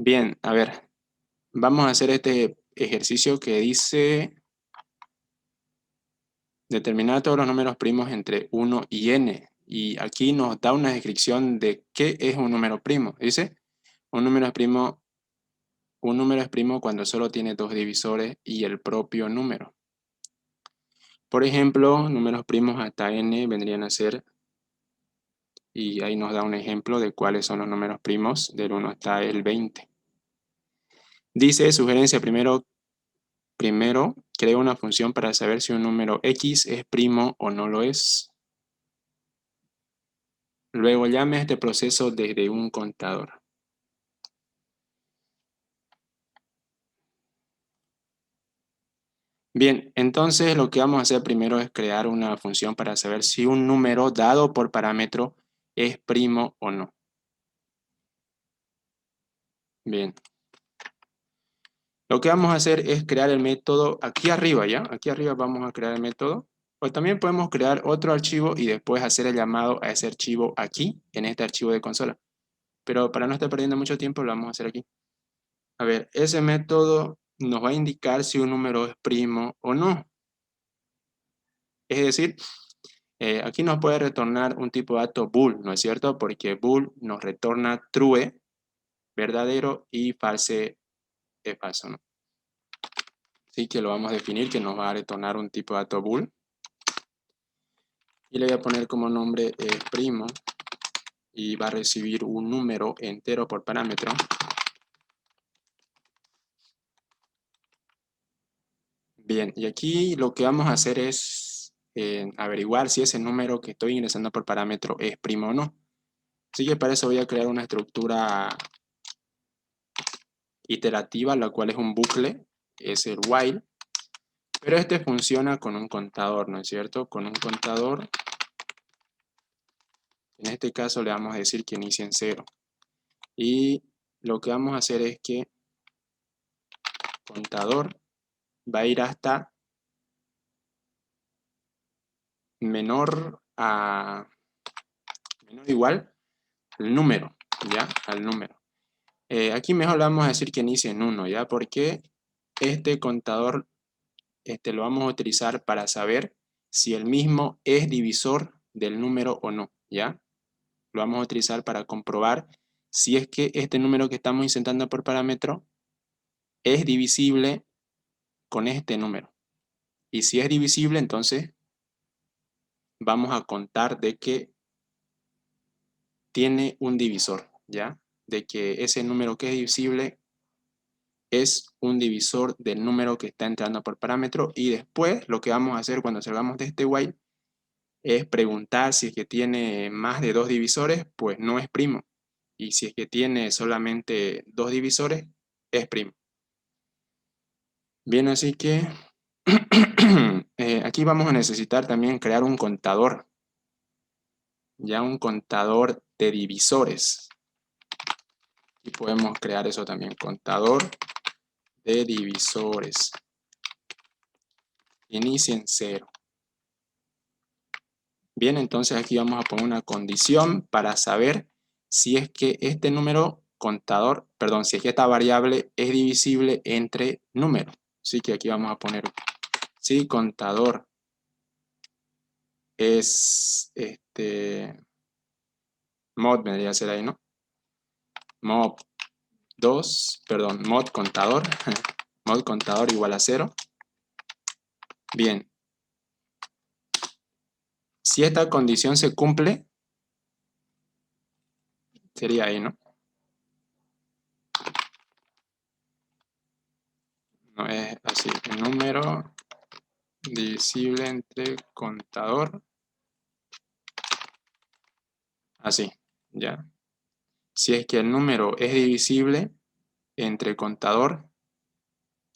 Bien, a ver, vamos a hacer este ejercicio que dice determinar todos los números primos entre 1 y n. Y aquí nos da una descripción de qué es un número primo. Dice, un número es primo, un número es primo cuando solo tiene dos divisores y el propio número. Por ejemplo, números primos hasta n vendrían a ser, y ahí nos da un ejemplo de cuáles son los números primos del 1 hasta el 20. Dice, sugerencia primero, crea una función para saber si un número X es primo o no lo es. Luego llame a este proceso desde un contador. Bien, entonces lo que vamos a hacer primero es crear una función para saber si un número dado por parámetro es primo o no. Bien. Lo que vamos a hacer es crear el método aquí arriba, ¿ya? Aquí arriba vamos a crear el método. O también podemos crear otro archivo y después hacer el llamado a ese archivo aquí, en este archivo de consola. Pero para no estar perdiendo mucho tiempo, lo vamos a hacer aquí. A ver, ese método nos va a indicar si un número es primo o no. Es decir, aquí nos puede retornar un tipo de dato bool, ¿no es cierto? Porque bool nos retorna true, verdadero, y false es falso, ¿no? Así que lo vamos a definir, que nos va a retornar un tipo de dato bool. Y le voy a poner como nombre primo, y va a recibir un número entero por parámetro. Bien, y aquí lo que vamos a hacer es averiguar si ese número que estoy ingresando por parámetro es primo o no. Así que para eso voy a crear una estructura iterativa, la cual es un bucle, es el while, pero este funciona con un contador, ¿no es cierto? Con un contador, en este caso le vamos a decir que inicie en 0. Y lo que vamos a hacer es que contador va a ir hasta menor o igual al número, ¿ya? Al número. Aquí mejor le vamos a decir que inicie en 1, ¿ya? Porque este contador lo vamos a utilizar para saber si el mismo es divisor del número o no, ¿ya? Lo vamos a utilizar para comprobar si es que este número que estamos insertando por parámetro es divisible con este número. Y si es divisible, entonces vamos a contar de que tiene un divisor, ¿ya? De que ese número que es divisible es un divisor del número que está entrando por parámetro, y después lo que vamos a hacer cuando salgamos de este while es preguntar si es que tiene más de dos divisores, pues no es primo. Y si es que tiene solamente dos divisores, es primo. Bien, así que aquí vamos a necesitar también crear un contador. Ya un contador de divisores. Y podemos crear eso también, contador de divisores. Inicia en 0. Bien, entonces aquí vamos a poner una condición para saber si es que este número contador, perdón, si es que esta variable es divisible entre números. Así que aquí vamos a poner si contador es mod, vendría a ser ahí, ¿no? Mod 2, perdón, mod contador, mod contador igual a 0. Bien, si esta condición se cumple, sería ahí, ¿no? No es así, el número divisible entre contador, así, ya. Si es que el número es divisible entre contador,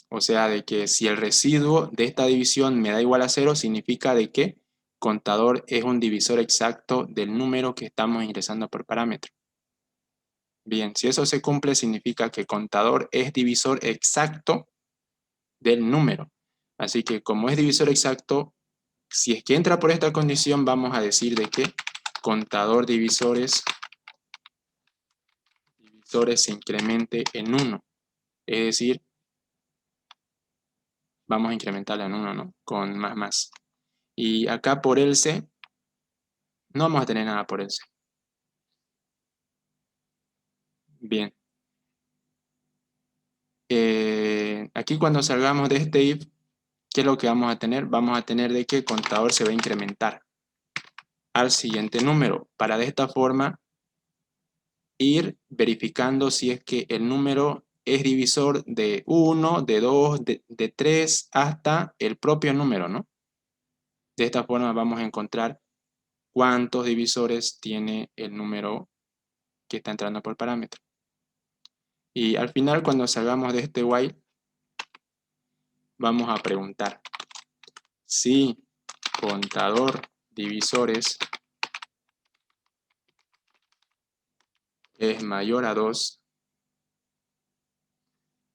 o sea, de que si el residuo de esta división me da igual a 0, significa de que contador es un divisor exacto del número que estamos ingresando por parámetro. Bien, si eso se cumple, significa que contador es divisor exacto del número. Así que como es divisor exacto, si es que entra por esta condición, vamos a decir de que contador divisores divisores se incremente en 1. Es decir, vamos a incrementarla en 1, ¿no? Con más. Y acá por else, no vamos a tener nada por else. Bien. Aquí cuando salgamos de este if, ¿qué es lo que vamos a tener? Vamos a tener de que el contador se va a incrementar al siguiente número, para de esta forma ir verificando si es que el número es divisor de 1, de 2, de 3, hasta el propio número, ¿no? De esta forma vamos a encontrar cuántos divisores tiene el número que está entrando por parámetro. Y al final, cuando salgamos de este while, vamos a preguntar si contador divisores es mayor a 2,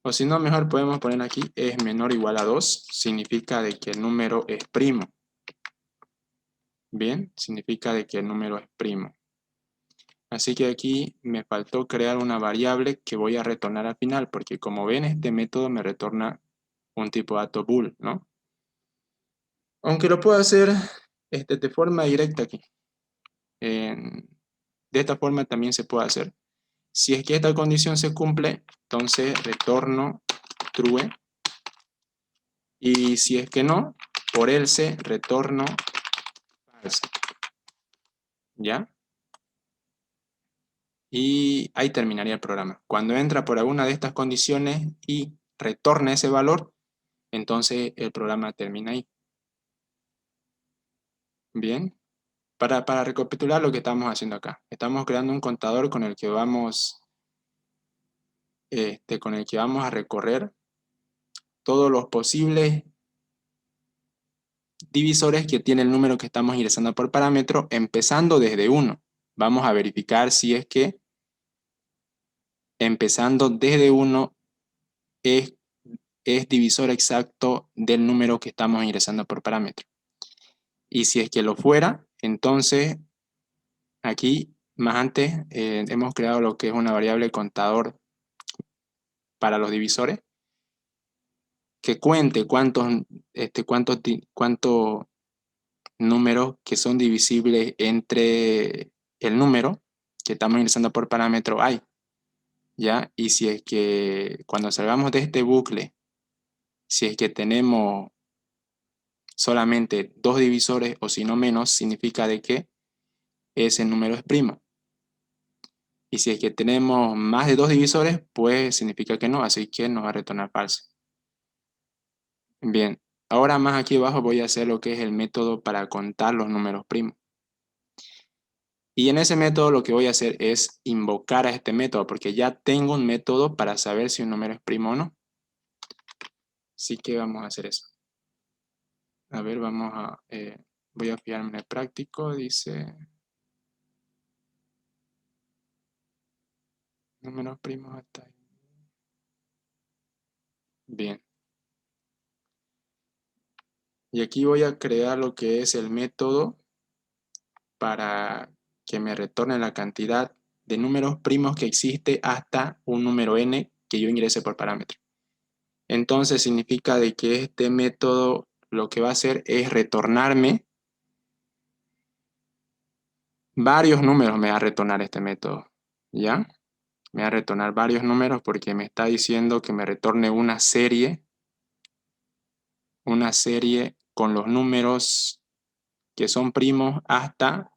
o si no, mejor podemos poner aquí es menor o igual a 2, significa de que el número es primo. Bien, significa de que el número es primo. Así que aquí me faltó crear una variable que voy a retornar al final, porque como ven, este método me retorna un tipo de dato bool, ¿no? Aunque lo puedo hacer de forma directa aquí. De esta forma también se puede hacer. Si es que esta condición se cumple, entonces retorno true. Y si es que no, por else retorno false. ¿Ya? Y ahí terminaría el programa. Cuando entra por alguna de estas condiciones y retorna ese valor, entonces el programa termina ahí. Bien. Para recapitular lo que estamos haciendo acá. Estamos creando un contador con el que vamos, a recorrer todos los posibles divisores que tiene el número que estamos ingresando por parámetro, empezando desde 1. Vamos a verificar si es que empezando desde 1 es divisor exacto del número que estamos ingresando por parámetro. Y si es que lo fuera, entonces aquí más antes hemos creado lo que es una variable contador para los divisores que cuente cuántos números que son divisibles entre el número que estamos ingresando por parámetro hay, ¿ya? Y si es que cuando salgamos de este bucle, si es que tenemos solamente dos divisores o si no menos, significa de que ese número es primo. Y si es que tenemos más de dos divisores, pues significa que no, así que nos va a retornar falso. Bien, ahora más aquí abajo voy a hacer lo que es el método para contar los números primos. Y en ese método lo que voy a hacer es invocar a este método, porque ya tengo un método para saber si un número es primo o no. Así que vamos a hacer eso. A ver, voy a fijarme en el práctico, dice números primos hasta ahí. Bien. Y aquí voy a crear lo que es el método para que me retorne la cantidad de números primos que existe hasta un número n que yo ingrese por parámetro. Entonces significa de que este método lo que va a hacer es retornarme varios números, me va a retornar este método, ¿ya? Me va a retornar varios números porque me está diciendo que me retorne una serie con los números que son primos hasta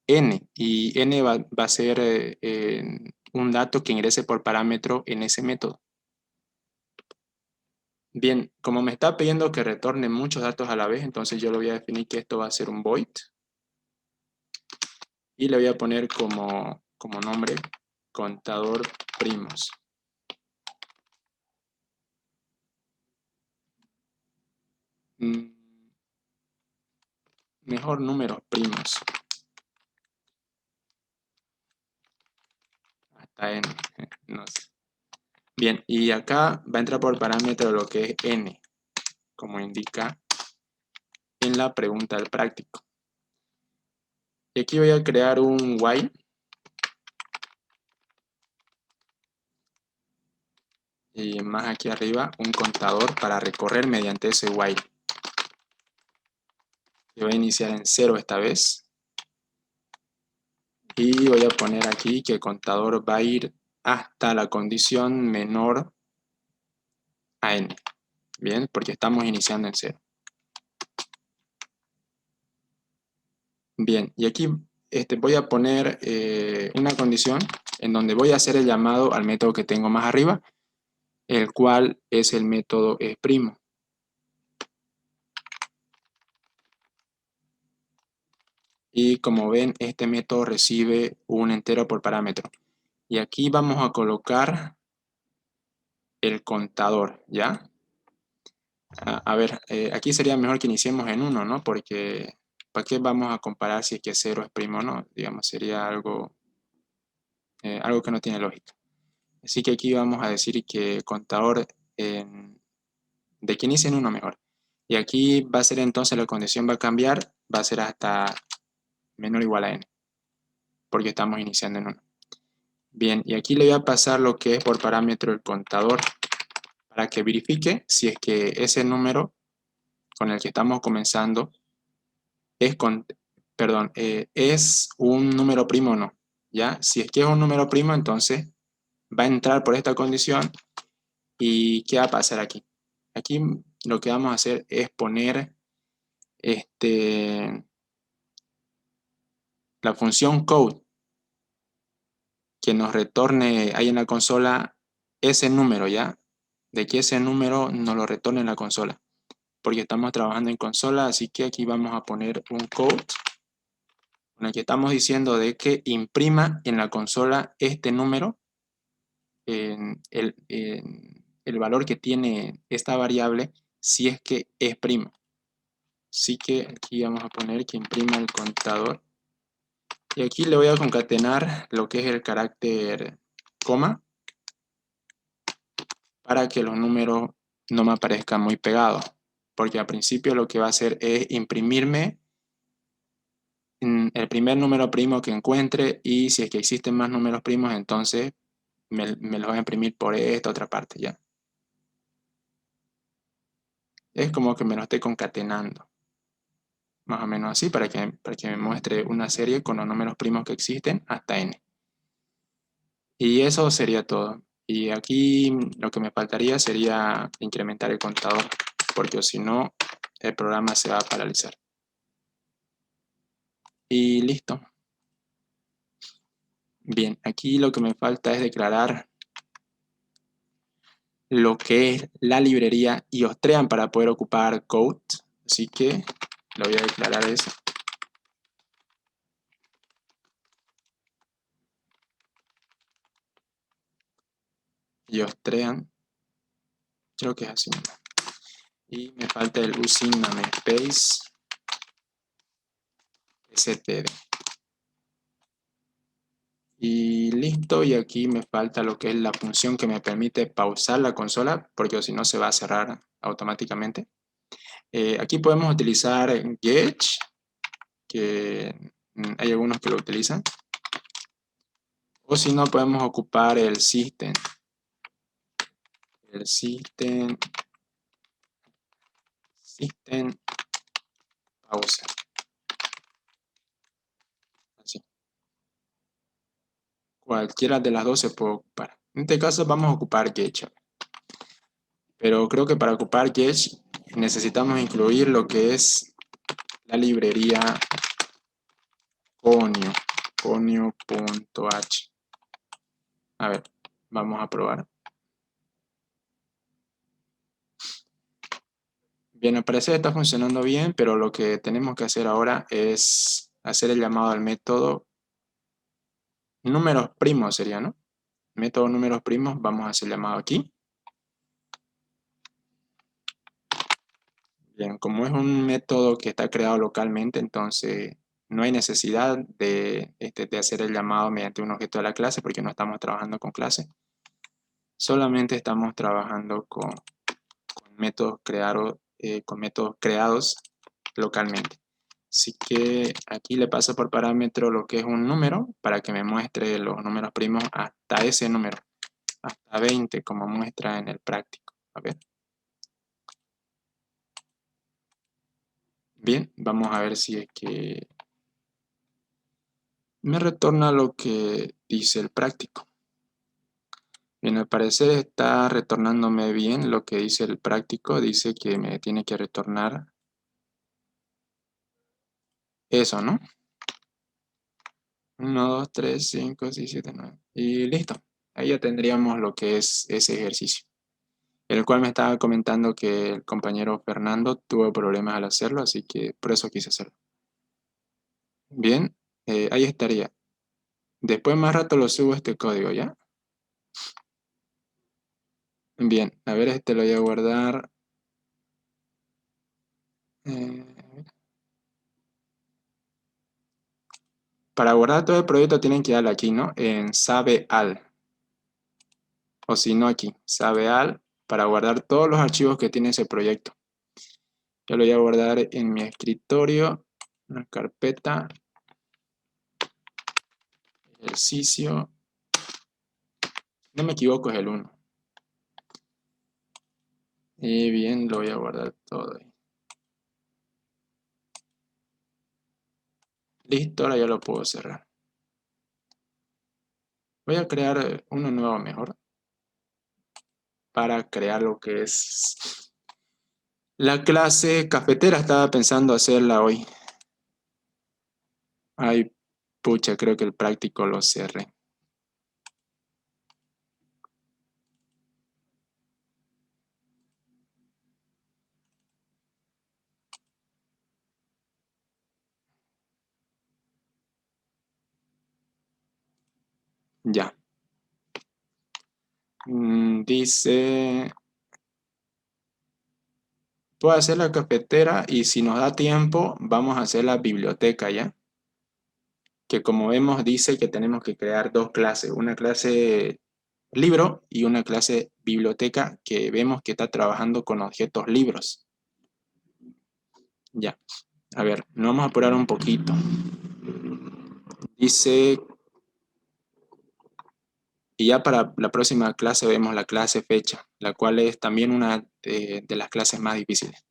n, y n va a ser un dato que ingrese por parámetro en ese método. Bien, como me está pidiendo que retorne muchos datos a la vez, entonces yo le voy a definir que esto va a ser un void y le voy a poner como nombre contador primos. Mejor números primos hasta n, no sé. Bien, y acá va a entrar por parámetro lo que es n, como indica en la pregunta del práctico. Y aquí voy a crear un while y más aquí arriba un contador para recorrer mediante ese while. Yo voy a iniciar en 0 esta vez. Y voy a poner aquí que el contador va a ir hasta la condición menor a n. Bien, porque estamos iniciando en 0. Bien, y aquí voy a poner una condición en donde voy a hacer el llamado al método que tengo más arriba, el cual es el método primo. Y como ven, este método recibe un entero por parámetro. Y aquí vamos a colocar el contador, ¿ya? A ver, aquí sería mejor que iniciemos en 1, ¿no? Porque, ¿para qué vamos a comparar si es que 0 es primo o no? Digamos, sería algo que no tiene lógica. Así que aquí vamos a decir que el contador de que inicie en 1 mejor. Y aquí va a ser entonces la condición va a cambiar, va a ser hasta menor o igual a n, porque estamos iniciando en 1. Bien, y aquí le voy a pasar lo que es por parámetro el contador para que verifique si es que ese número con el que estamos comenzando es, es un número primo o no. ¿Ya? Si es que es un número primo, entonces va a entrar por esta condición. ¿Y qué va a pasar aquí? Aquí lo que vamos a hacer es poner la función code que nos retorne ahí en la consola ese número, ¿ya? De que ese número nos lo retorne en la consola. Porque estamos trabajando en consola, así que aquí vamos a poner un code con el que estamos diciendo de que imprima en la consola este número, el valor que tiene esta variable, si es que es primo. Así que aquí vamos a poner que imprima el contador. Y aquí le voy a concatenar lo que es el carácter coma para que los números no me aparezcan muy pegados. Porque al principio lo que va a hacer es imprimirme el primer número primo que encuentre, y si es que existen más números primos, entonces me los voy a imprimir por esta otra parte, ¿ya? Es como que me lo esté concatenando. Más o menos así, para que me muestre una serie con los números primos que existen hasta n. Y eso sería todo. Y aquí lo que me faltaría sería incrementar el contador, porque si no, el programa se va a paralizar. Y listo. Bien, aquí lo que me falta es declarar lo que es la librería iostream para poder ocupar code. Así que lo voy a declarar eso. Iostream. Creo que es así. Y me falta el using namespace std. Y listo, y aquí me falta lo que es la función que me permite pausar la consola, porque si no se va a cerrar automáticamente. Aquí podemos utilizar Get, que hay algunos que lo utilizan. O si no, podemos ocupar el system. El system pause. Así. Cualquiera de las dos se puede ocupar. En este caso vamos a ocupar Get. Pero creo que para ocupar Get necesitamos incluir lo que es la librería conio, conio.h. A ver, vamos a probar. Bien, al parecer está funcionando bien, pero lo que tenemos que hacer ahora es hacer el llamado al método números primos, sería, ¿no? Método números primos, vamos a hacer el llamado aquí. Bien, como es un método que está creado localmente, entonces no hay necesidad de hacer el llamado mediante un objeto de la clase, porque no estamos trabajando con clase. Solamente estamos trabajando con métodos creados localmente. Así que aquí le paso por parámetro lo que es un número para que me muestre los números primos hasta ese número. hasta 20 como muestra en el práctico. A ver. Bien, vamos a ver si es que me retorna lo que dice el práctico. Bien, al parecer está retornándome bien lo que dice el práctico. Dice que me tiene que retornar eso, ¿no? 1, 2, 3, 5, 6, 7, 9. Y listo. Ahí ya tendríamos lo que es ese ejercicio. El cual me estaba comentando que el compañero Fernando tuvo problemas al hacerlo, así que por eso quise hacerlo. Bien, ahí estaría. Después más rato lo subo este código, ¿ya? Bien, a ver, este lo voy a guardar. Eh, para guardar todo el proyecto tienen que darle aquí, ¿no? En sabe al. O si no aquí, sabe al, para guardar todos los archivos que tiene ese proyecto. Yo lo voy a guardar en mi escritorio, una carpeta, ejercicio. No me equivoco, es el 1. Y bien, lo voy a guardar todo ahí. Listo, ahora ya lo puedo cerrar. Voy a crear uno nuevo mejor para crear lo que es la clase cafetera. Estaba pensando hacerla hoy. Ay, pucha, creo que el práctico lo cerré. Ya. Dice, puedo hacer la cafetera y si nos da tiempo, vamos a hacer la biblioteca, ¿ya? Que como vemos dice que tenemos que crear dos clases, una clase libro y una clase biblioteca que vemos que está trabajando con objetos libros. Ya, a ver, nos vamos a apurar un poquito. Dice, y ya para la próxima clase vemos la clase fecha, la cual es también una de las clases más difíciles.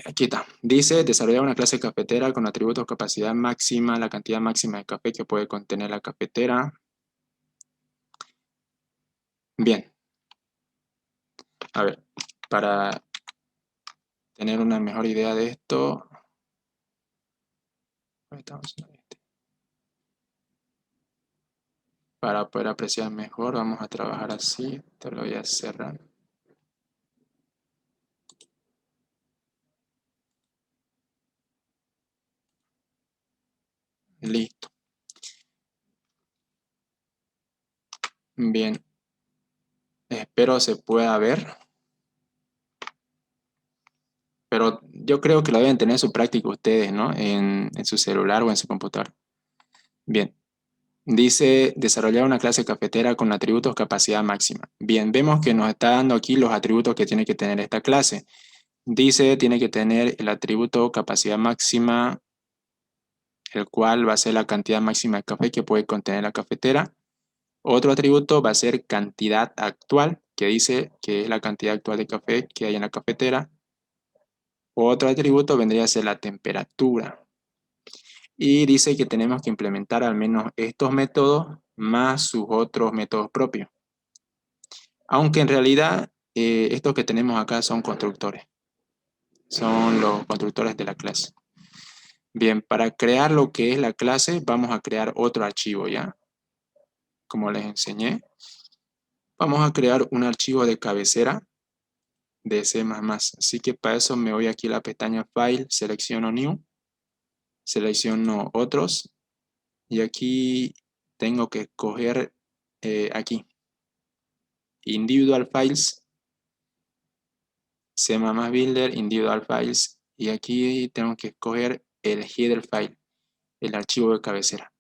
Aquí está. Dice, desarrollar una clase cafetera con atributos capacidad máxima, la cantidad máxima de café que puede contener la cafetera. Bien. A ver, para tener una mejor idea de esto, para poder apreciar mejor, vamos a trabajar así. Te lo voy a cerrar. Listo. Bien. Espero se pueda ver. Pero yo creo que lo deben tener en su práctica ustedes, ¿no? En su celular o en su computador. Bien. Dice desarrollar una clase cafetera con atributos capacidad máxima. Bien, vemos que nos está dando aquí los atributos que tiene que tener esta clase. Dice tiene que tener el atributo capacidad máxima, el cual va a ser la cantidad máxima de café que puede contener la cafetera. Otro atributo va a ser cantidad actual, que dice que es la cantidad actual de café que hay en la cafetera. Otro atributo vendría a ser la temperatura. Y dice que tenemos que implementar al menos estos métodos más sus otros métodos propios. Aunque en realidad estos que tenemos acá son constructores. Son los constructores de la clase. Bien, para crear lo que es la clase vamos a crear otro archivo, ¿ya? Como les enseñé. Vamos a crear un archivo de cabecera de C++. Así que para eso me voy aquí a la pestaña File, selecciono New, selecciono Otros y aquí tengo que escoger aquí Individual Files, C++ Builder, Individual Files y aquí tengo que escoger el header file, el archivo de cabecera.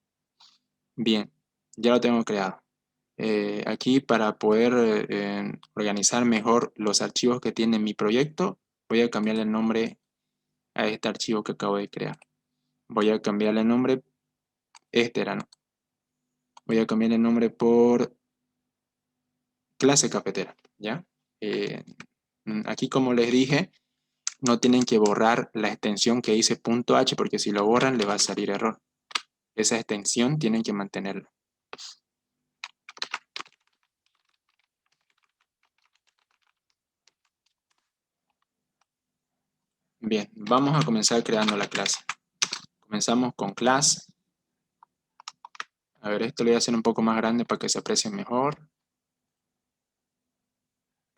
Bien, ya lo tengo creado. Aquí para poder organizar mejor los archivos que tiene mi proyecto, voy a cambiarle el nombre a este archivo que acabo de crear. Voy a cambiarle el nombre, este era, ¿no? Voy a cambiar el nombre por clase cafetera, ¿ya? Aquí, como les dije, no tienen que borrar la extensión que dice .h, porque si lo borran le va a salir error. Esa extensión tienen que mantenerla. Bien, vamos a comenzar creando la clase. Comenzamos con class. A ver, esto lo voy a hacer un poco más grande para que se aprecie mejor.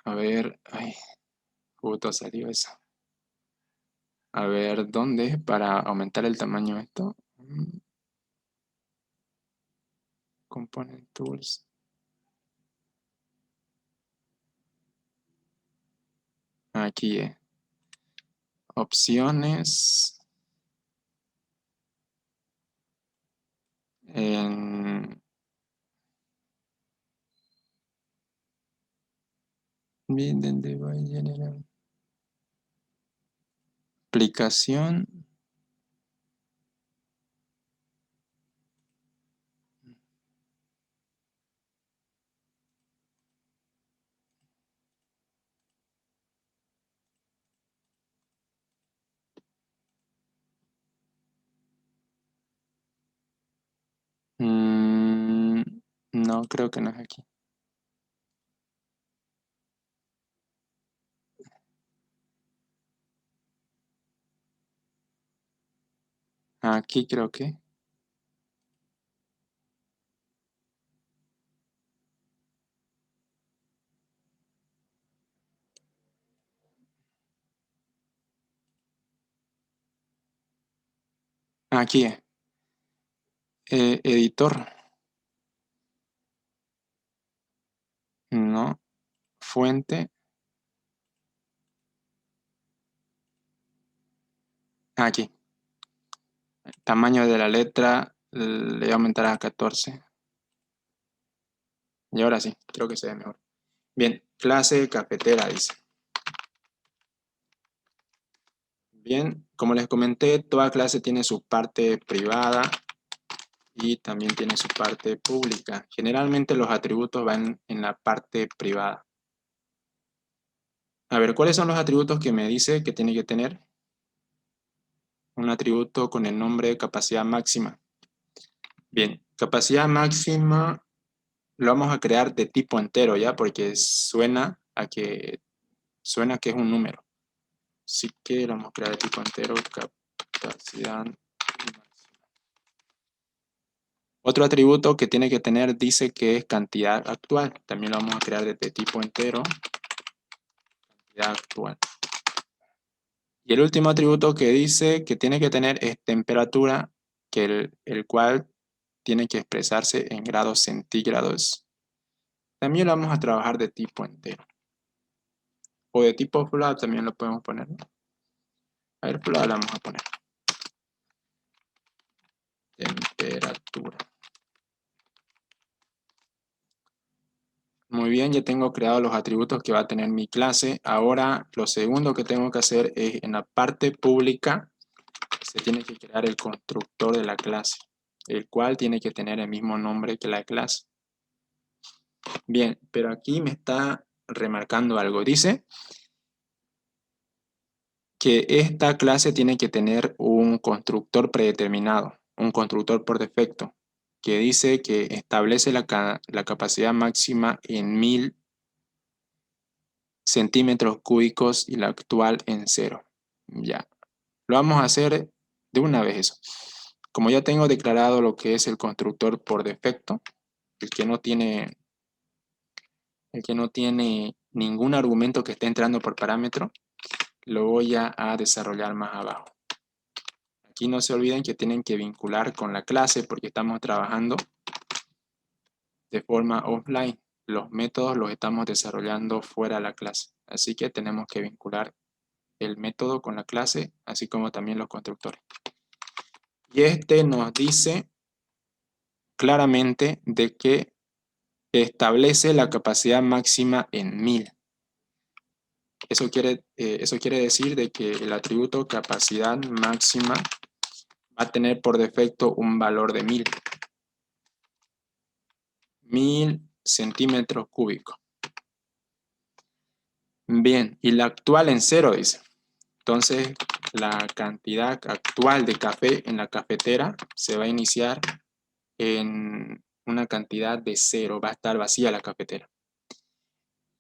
A ver, ay, justo salió eso. A ver, ¿dónde? Para aumentar el tamaño de esto. Component Tools. Aquí, opciones. En aplicación. No, creo que no es aquí. Aquí creo que. Aquí, editor. No. Fuente. Aquí. Tamaño de la letra le voy a aumentar a 14. Y ahora sí, creo que se ve mejor. Bien, clase cafetera dice. Bien, como les comenté, toda clase tiene su parte privada y también tiene su parte pública. Generalmente los atributos van en la parte privada. A ver, ¿cuáles son los atributos que me dice que tiene que tener? Un atributo con el nombre capacidad máxima. Bien, capacidad máxima lo vamos a crear de tipo entero, ¿ya? Porque suena que es un número. Así que lo vamos a crear de tipo entero, capacidad máxima. Otro atributo que tiene que tener dice que es cantidad actual. También lo vamos a crear de tipo entero, cantidad actual. Y el último atributo que dice que tiene que tener es temperatura, que el cual tiene que expresarse en grados centígrados. También lo vamos a trabajar de tipo entero. O de tipo float también lo podemos poner, ¿no? A ver, float lo vamos a poner. Temperatura. Muy bien, ya tengo creados los atributos que va a tener mi clase. Ahora lo segundo que tengo que hacer es en la parte pública se tiene que crear el constructor de la clase, el cual tiene que tener el mismo nombre que la clase. Bien, pero aquí me está remarcando algo. Dice que esta clase tiene que tener un constructor predeterminado, un constructor por defecto, que dice que establece la capacidad máxima en 1000 centímetros cúbicos y la actual en 0. Ya, lo vamos a hacer de una vez eso. Como ya tengo declarado lo que es el constructor por defecto, el que no tiene, el que no tiene ningún argumento que esté entrando por parámetro, lo voy a desarrollar más abajo. Aquí no se olviden que tienen que vincular con la clase porque estamos trabajando de forma offline. Los métodos los estamos desarrollando fuera de la clase. Así que tenemos que vincular el método con la clase, así como también los constructores. Y este nos dice claramente de que establece la capacidad máxima en 1000. Eso quiere decir de que el atributo capacidad máxima va a tener por defecto un valor de 1000. 1000 centímetros cúbicos. Bien, y la actual en cero dice. Entonces, la cantidad actual de café en la cafetera se va a iniciar en una cantidad de cero. Va a estar vacía la cafetera.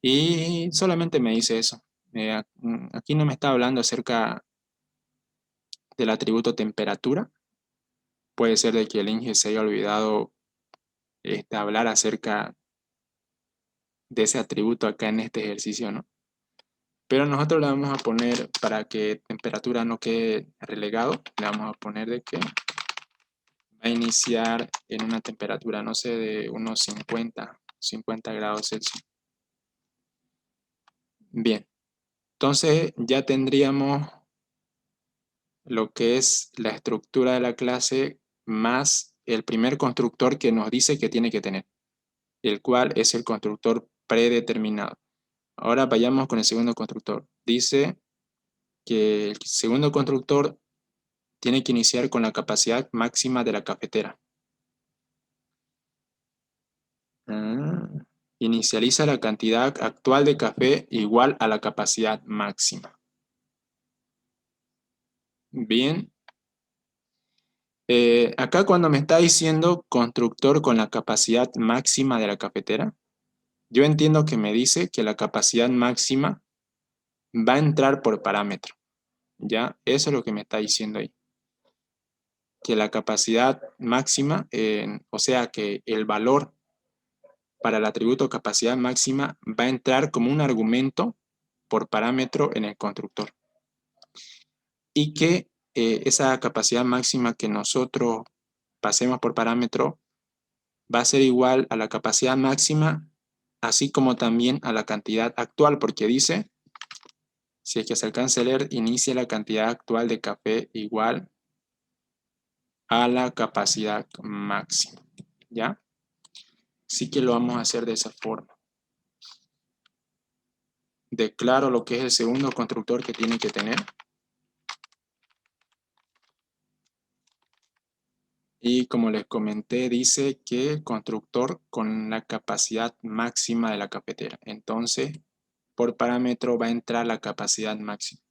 Y solamente me dice eso. Aquí no me está hablando acerca del atributo temperatura. Puede ser de que el Inge se haya olvidado hablar acerca de ese atributo acá en este ejercicio, ¿no? Pero nosotros le vamos a poner, para que temperatura no quede relegado, le vamos a poner de que va a iniciar en una temperatura, no sé, de unos 50 grados Celsius. Bien, entonces ya tendríamos lo que es la estructura de la clase más el primer constructor que nos dice que tiene que tener, el cual es el constructor predeterminado. Ahora vayamos con el segundo constructor. Dice que el segundo constructor tiene que iniciar con la capacidad máxima de la cafetera. Inicializa la cantidad actual de café igual a la capacidad máxima. Bien. Acá cuando me está diciendo constructor con la capacidad máxima de la cafetera, yo entiendo que me dice que la capacidad máxima va a entrar por parámetro. ¿Ya? Eso es lo que me está diciendo ahí. Que la capacidad máxima, o sea que el valor para el atributo capacidad máxima va a entrar como un argumento por parámetro en el constructor. Y que esa capacidad máxima que nosotros pasemos por parámetro va a ser igual a la capacidad máxima, así como también a la cantidad actual, porque dice, si es que se alcanza a leer, inicia la cantidad actual de café igual a la capacidad máxima, ¿ya? Así que lo vamos a hacer de esa forma. Declaro lo que es el segundo constructor que tiene que tener. Y como les comenté, dice que constructor con la capacidad máxima de la cafetera. Entonces, por parámetro va a entrar la capacidad máxima.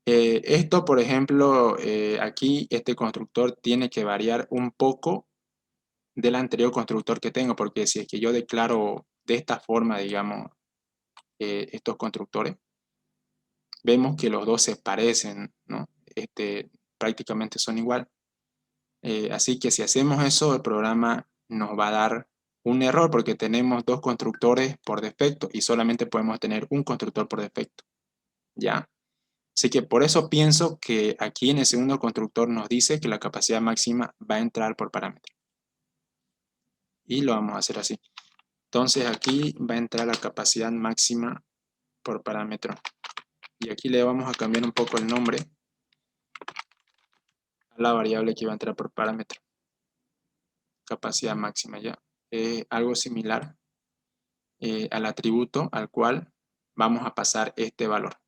Esto, por ejemplo, aquí este constructor tiene que variar un poco del anterior constructor que tengo, porque si es que yo declaro de esta forma, digamos, estos constructores, vemos que los dos se parecen, ¿no? Prácticamente son igual. Así que si hacemos eso, el programa nos va a dar un error porque tenemos dos constructores por defecto y solamente podemos tener un constructor por defecto, ¿ya? Así que por eso pienso que aquí en el segundo constructor nos dice que la capacidad máxima va a entrar por parámetro. Y lo vamos a hacer así. Entonces aquí va a entrar la capacidad máxima por parámetro. Y aquí le vamos a cambiar un poco el nombre a la variable que va a entrar por parámetro. Capacidad máxima ya. Algo similar al atributo al cual vamos a pasar este valor.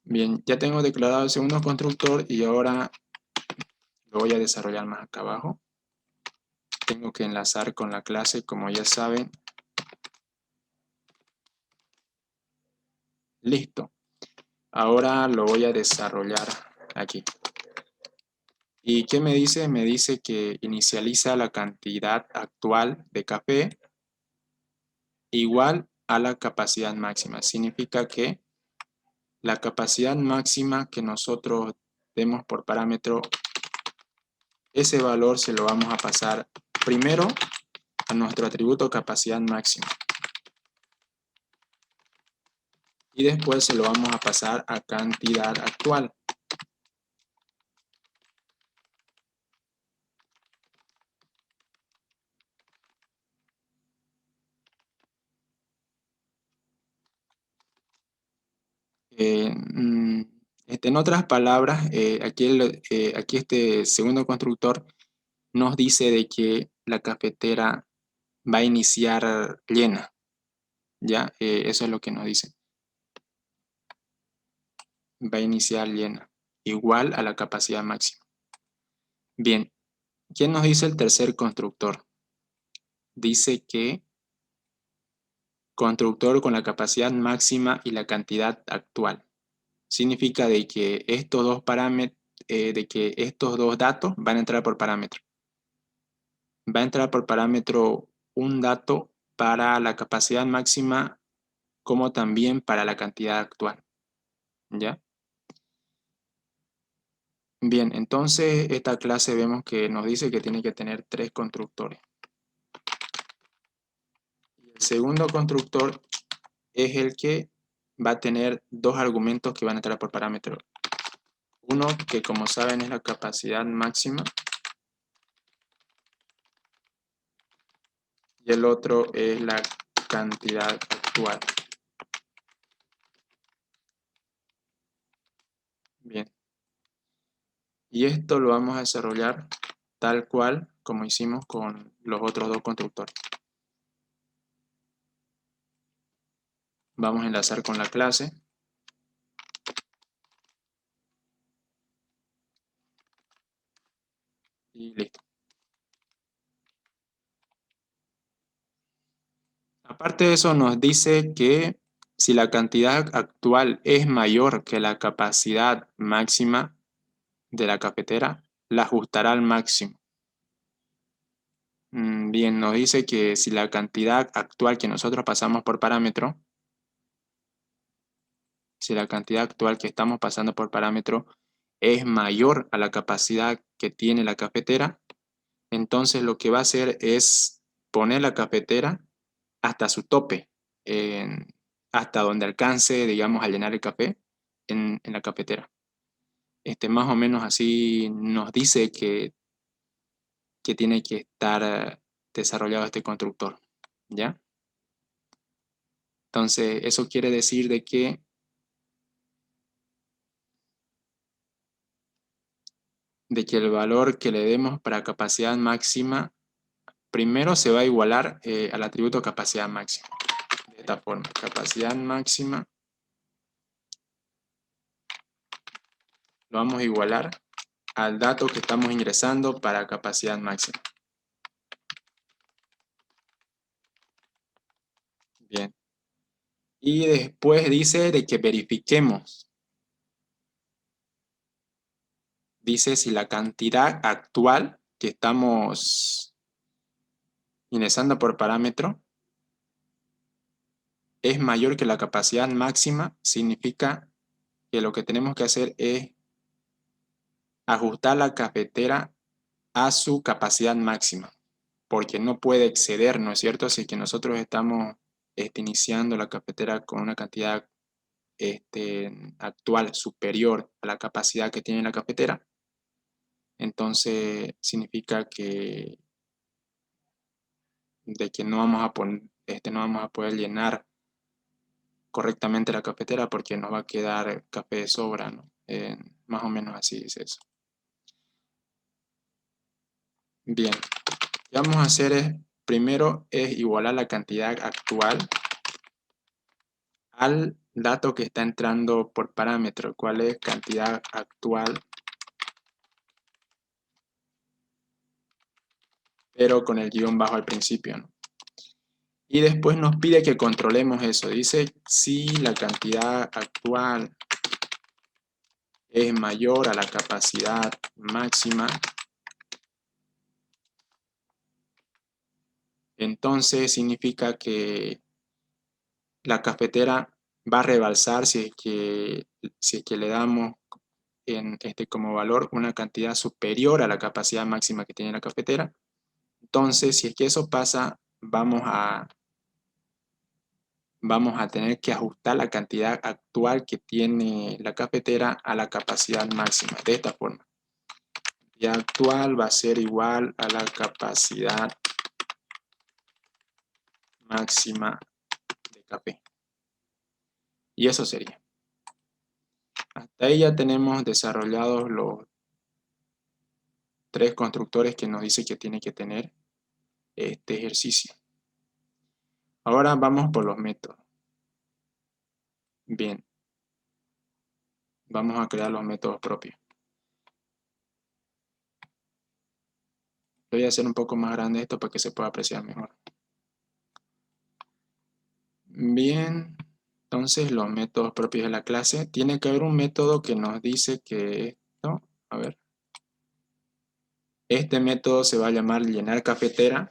Bien, ya tengo declarado el segundo constructor y ahora lo voy a desarrollar más acá abajo. Tengo que enlazar con la clase, como ya saben. Listo. Ahora lo voy a desarrollar aquí. ¿Y qué me dice? Me dice que inicializa la cantidad actual de café igual a la capacidad máxima. Significa que la capacidad máxima que nosotros demos por parámetro, ese valor se lo vamos a pasar primero a nuestro atributo capacidad máxima. Y después se lo vamos a pasar a cantidad actual. En otras palabras, aquí este segundo constructor nos dice de que la cafetera va a iniciar llena. ¿Ya? Eso es lo que nos dice. Va a iniciar llena, igual a la capacidad máxima. Bien, ¿Qué nos dice el tercer constructor? Dice que constructor con la capacidad máxima y la cantidad actual. Significa de que estos dos parámetros, de que estos dos datos van a entrar por parámetro. Va a entrar por parámetro un dato para la capacidad máxima como también para la cantidad actual. ¿Ya? Bien, entonces esta clase vemos que nos dice que tiene que tener tres constructores. El segundo constructor es el que va a tener dos argumentos que van a entrar por parámetro. Uno que, como saben, es la capacidad máxima y el otro es la cantidad actual. Bien, y esto lo vamos a desarrollar tal cual como hicimos con los otros dos constructores. Vamos a enlazar con la clase y listo. Aparte de eso, nos dice que si la cantidad actual es mayor que la capacidad máxima de la cafetera, la ajustará al máximo. Bien, nos dice que si la cantidad actual que nosotros pasamos por parámetro, si la cantidad actual que estamos pasando por parámetro es mayor a la capacidad que tiene la cafetera, entonces lo que va a hacer es poner la cafetera hasta su tope, hasta donde alcance, digamos, a llenar el café en la cafetera. Más o menos así nos dice que tiene que estar desarrollado este constructor, ¿ya? Entonces, eso quiere decir de que el valor que le demos para capacidad máxima, primero se va a igualar al atributo capacidad máxima. De esta forma, capacidad máxima lo vamos a igualar al dato que estamos ingresando para capacidad máxima. Bien. Y después dice de que verifiquemos. Dice si la cantidad actual que estamos ingresando por parámetro es mayor que la capacidad máxima, significa que lo que tenemos que hacer es ajustar la cafetera a su capacidad máxima, porque no puede exceder, ¿no es cierto? Si que nosotros estamos iniciando la cafetera con una cantidad actual superior a la capacidad que tiene la cafetera, entonces significa de que no vamos a no vamos a poder llenar correctamente la cafetera porque nos va a quedar café de sobra, ¿no? Más o menos así dice eso. Bien, lo que vamos a hacer es, primero es igualar la cantidad actual al dato que está entrando por parámetro, cuál es cantidad actual, pero con el guión bajo al principio, ¿no? Y después nos pide que controlemos eso. Dice si la cantidad actual es mayor a la capacidad máxima, entonces significa que la cafetera va a rebalsar si es que le damos como valor una cantidad superior a la capacidad máxima que tiene la cafetera. Entonces, si es que eso pasa, vamos a tener que ajustar la cantidad actual que tiene la cafetera a la capacidad máxima. De esta forma, la cantidad actual va a ser igual a la capacidad máxima de café. Y eso sería. Hasta ahí ya tenemos desarrollados los tres constructores que nos dice que tiene que tener este ejercicio. Ahora vamos por los métodos. Bien, vamos a crear los métodos propios. Voy a hacer un poco más grande esto para que se pueda apreciar mejor. Bien, entonces los métodos propios de la clase. Tiene que haber un método que nos dice que esto, a ver, este método se va a llamar llenar cafetera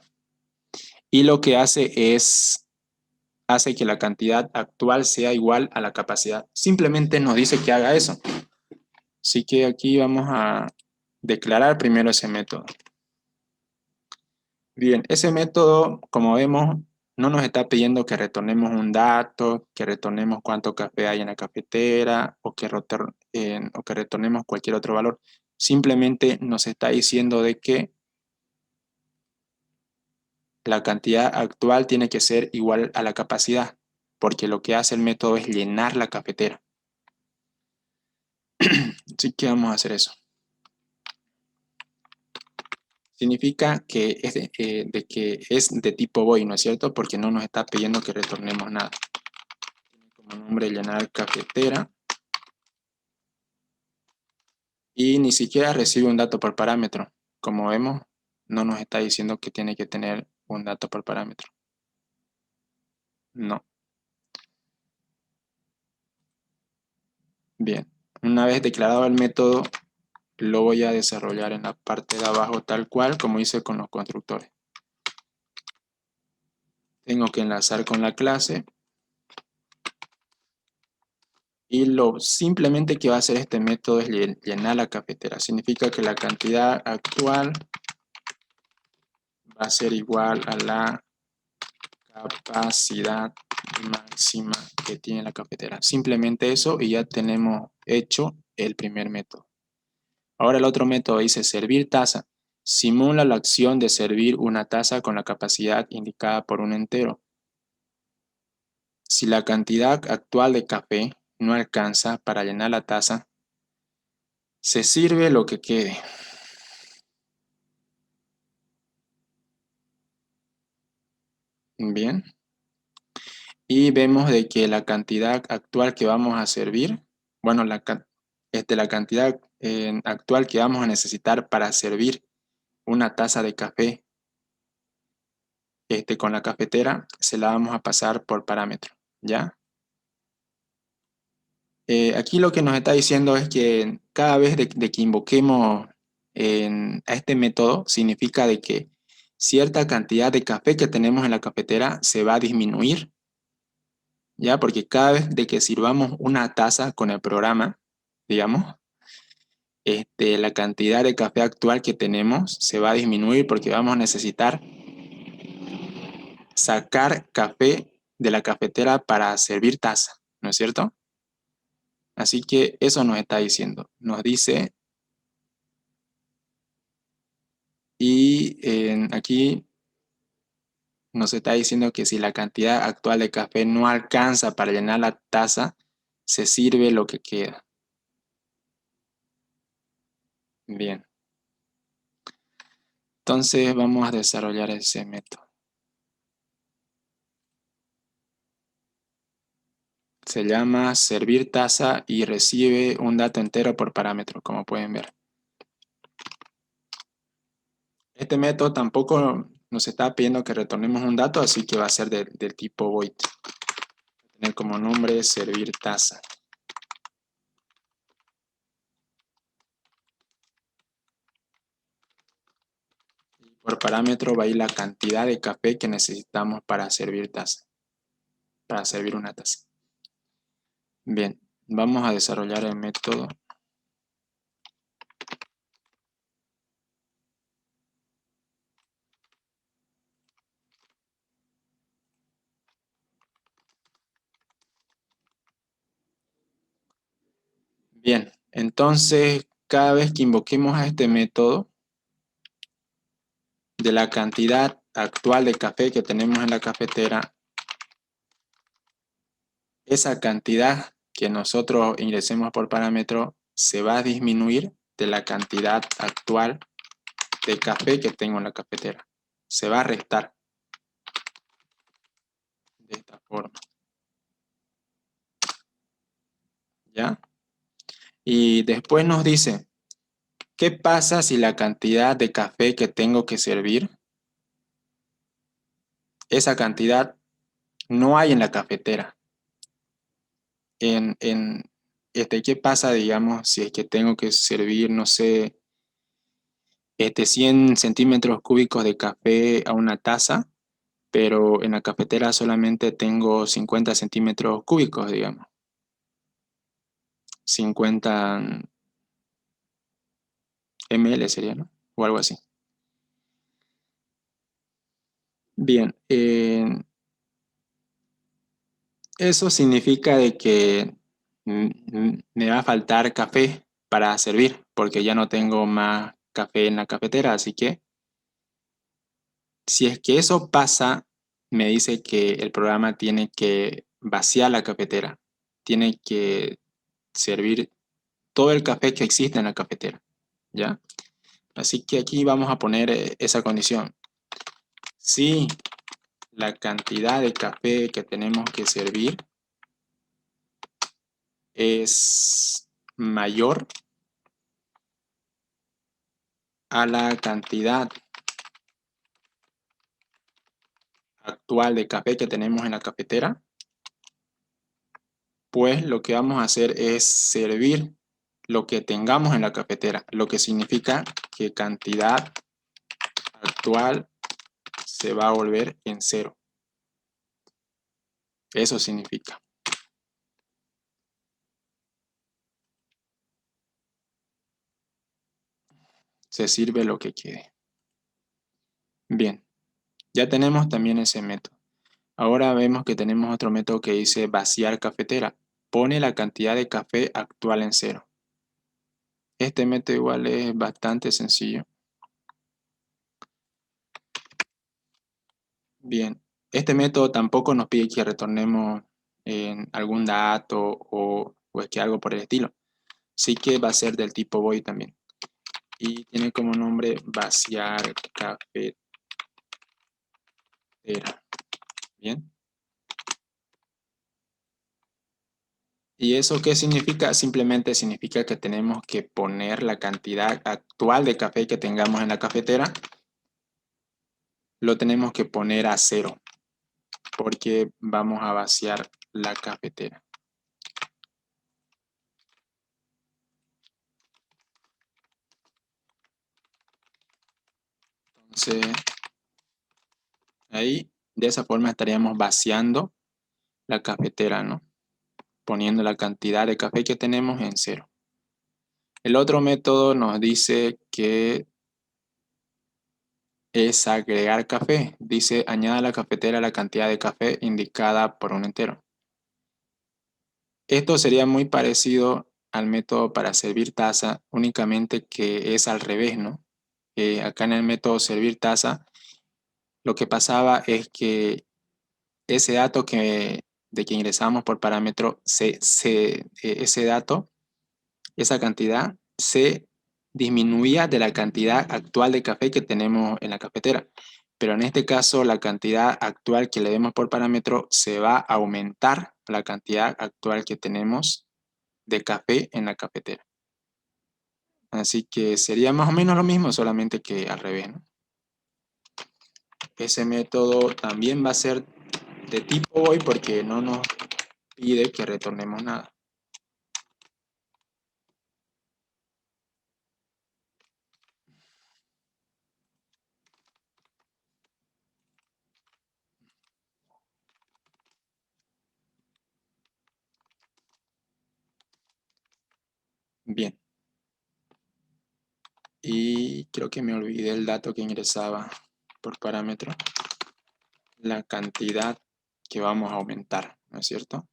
y lo que hace que la cantidad actual sea igual a la capacidad. Simplemente nos dice que haga eso. Así que aquí vamos a declarar primero ese método. Bien, ese método, como vemos, no nos está pidiendo que retornemos un dato, que retornemos cuánto café hay en la cafetera o que retornemos cualquier otro valor. Simplemente nos está diciendo de que la cantidad actual tiene que ser igual a la capacidad, porque lo que hace el método es llenar la cafetera. Así que vamos a hacer eso. Significa que de que es de tipo void, ¿no es cierto? Porque no nos está pidiendo que retornemos nada. Tiene como nombre llenar cafetera. Y ni siquiera recibe un dato por parámetro. Como vemos, no nos está diciendo que tiene que tener un dato por parámetro. No. Bien. Una vez declarado el método, lo voy a desarrollar en la parte de abajo tal cual como hice con los constructores. Tengo que enlazar con la clase. Y lo simplemente que va a hacer este método es llenar la cafetera. Significa que la cantidad actual va a ser igual a la capacidad máxima que tiene la cafetera. Simplemente eso y ya tenemos hecho el primer método. Ahora el otro método dice servir taza. Simula la acción de servir una taza con la capacidad indicada por un entero. Si la cantidad actual de café no alcanza para llenar la taza, se sirve lo que quede. Bien. Y vemos de que la cantidad actual que vamos a servir, bueno, la cantidad actual que vamos a necesitar para servir una taza de café con la cafetera, se la vamos a pasar por parámetro, ¿ya? Aquí lo que nos está diciendo es que cada vez de que invoquemos a este método, significa de que cierta cantidad de café que tenemos en la cafetera se va a disminuir, ¿ya? Porque cada vez de que sirvamos una taza con el programa, digamos, la cantidad de café actual que tenemos se va a disminuir porque vamos a necesitar sacar café de la cafetera para servir taza, ¿no es cierto? Así que eso nos está diciendo. Nos dice, y aquí nos está diciendo que si la cantidad actual de café no alcanza para llenar la taza, se sirve lo que queda. Bien. Entonces vamos a desarrollar ese método. Se llama servir taza y recibe un dato entero por parámetro, como pueden ver. Este método tampoco nos está pidiendo que retornemos un dato, así que va a ser del tipo void. Va a tener como nombre servir taza. Y por parámetro va a ir la cantidad de café que necesitamos para servir taza, para servir una taza. Bien, vamos a desarrollar el método. Bien, entonces cada vez que invoquemos a este método, de la cantidad actual de café que tenemos en la cafetera, esa cantidad que nosotros ingresemos por parámetro se va a disminuir de la cantidad actual de café que tengo en la cafetera. Se va a restar de esta forma. ¿Ya? Y después nos dice ¿Qué pasa si la cantidad de café que tengo que servir, esa cantidad no hay en la cafetera? ¿Qué pasa, digamos, si es que tengo que servir, no sé, 100 centímetros cúbicos de café a una taza, pero en la cafetera solamente tengo 50 centímetros cúbicos, digamos, 50 ml sería, ¿no? O algo así. Bien, eso significa de que me va a faltar café para servir, porque ya no tengo más café en la cafetera, así que si es que eso pasa, me dice que el programa tiene que vaciar la cafetera, tiene que servir todo el café que existe en la cafetera, ¿ya? Así que aquí vamos a poner esa condición. Si la cantidad de café que tenemos que servir es mayor a la cantidad actual de café que tenemos en la cafetera, pues lo que vamos a hacer es servir lo que tengamos en la cafetera, lo que significa que cantidad actual se va a volver en cero. Eso significa. Se sirve lo que quede. Bien, ya tenemos también ese método. Ahora vemos que tenemos otro método que dice vaciar cafetera. Pone la cantidad de café actual en cero. Este método igual es bastante sencillo. Bien, este método tampoco nos pide que retornemos en algún dato o es que algo por el estilo. Sí que va a ser del tipo void también. Y tiene como nombre vaciar cafetera. Bien. ¿Y eso qué significa? Simplemente significa que tenemos que poner la cantidad actual de café que tengamos en la cafetera, lo tenemos que poner a cero, porque vamos a vaciar la cafetera. Entonces, ahí, de esa forma estaríamos vaciando la cafetera, ¿no? Poniendo la cantidad de café que tenemos en cero. El otro método nos dice que es agregar café. Dice, añada a la cafetera la cantidad de café indicada por un entero. Esto sería muy parecido al método para servir taza, únicamente que es al revés, ¿no? Acá en el método servir taza, lo que pasaba es que ese dato de que ingresamos por parámetro, ese dato, esa cantidad, se disminuía de la cantidad actual de café que tenemos en la cafetera. Pero en este caso, la cantidad actual que le demos por parámetro se va a aumentar la cantidad actual que tenemos de café en la cafetera. Así que sería más o menos lo mismo, solamente que al revés, ¿no? Ese método también va a ser de tipo void porque no nos pide que retornemos nada. Bien. Y creo que me olvidé el dato que ingresaba por parámetro. La cantidad que vamos a aumentar, ¿no es cierto?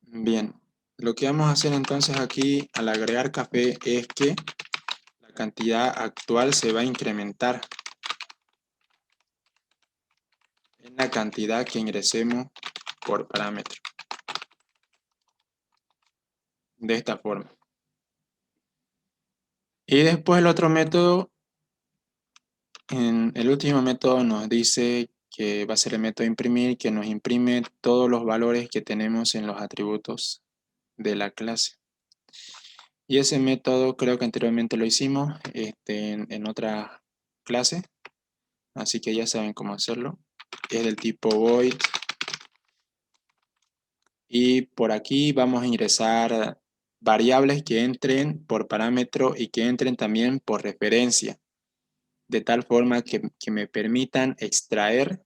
Bien. Lo que vamos a hacer entonces aquí al agregar café es que la cantidad actual se va a incrementar en la cantidad que ingresemos por parámetro. De esta forma. Y después el otro método, en el último método nos dice que va a ser el método imprimir, que nos imprime todos los valores que tenemos en los atributos de la clase. Y ese método creo que anteriormente lo hicimos en otra clase, así que ya saben cómo hacerlo. Es del tipo void. Y por aquí vamos a ingresar variables que entren por parámetro y que entren también por referencia, de tal forma que me permitan extraer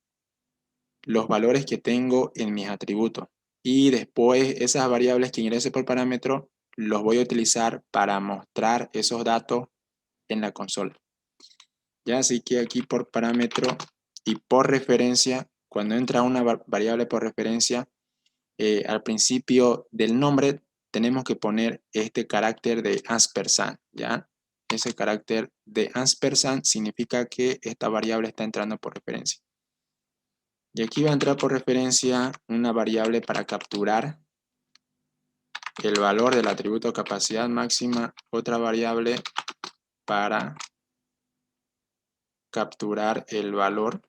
los valores que tengo en mis atributos. Y después esas variables que ingrese por parámetro los voy a utilizar para mostrar esos datos en la consola. Ya, así que aquí por parámetro y por referencia, cuando entra una variable por referencia, al principio del nombre tenemos que poner este carácter de ampersand, ¿ya? Ese carácter de ampersand significa que esta variable está entrando por referencia. Y aquí va a entrar por referencia una variable para capturar el valor del atributo capacidad máxima, otra variable para capturar el valor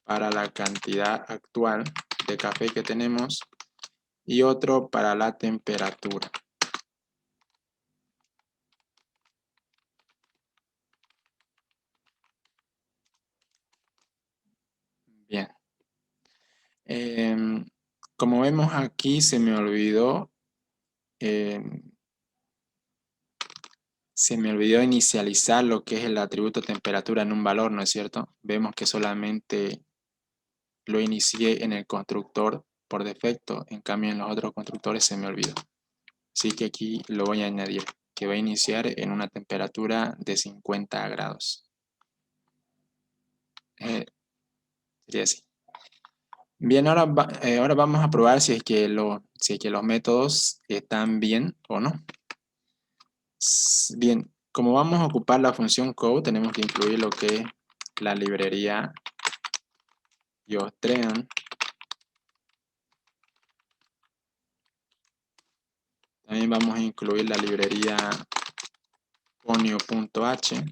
para la cantidad actual de café que tenemos y otro para la temperatura. Bien. Como vemos aquí se me olvidó inicializar lo que es el atributo temperatura en un valor, ¿no es cierto? Vemos que solamente lo inicié en el constructor por defecto, en cambio en los otros constructores se me olvidó. Así que aquí lo voy a añadir, que va a iniciar en una temperatura de 50 grados. Sería así. Bien, ahora vamos a probar si es que los métodos están bien o no. Bien, como vamos a ocupar la función code, tenemos que incluir lo que es la librería Geostrian. También vamos a incluir la librería ponio.h,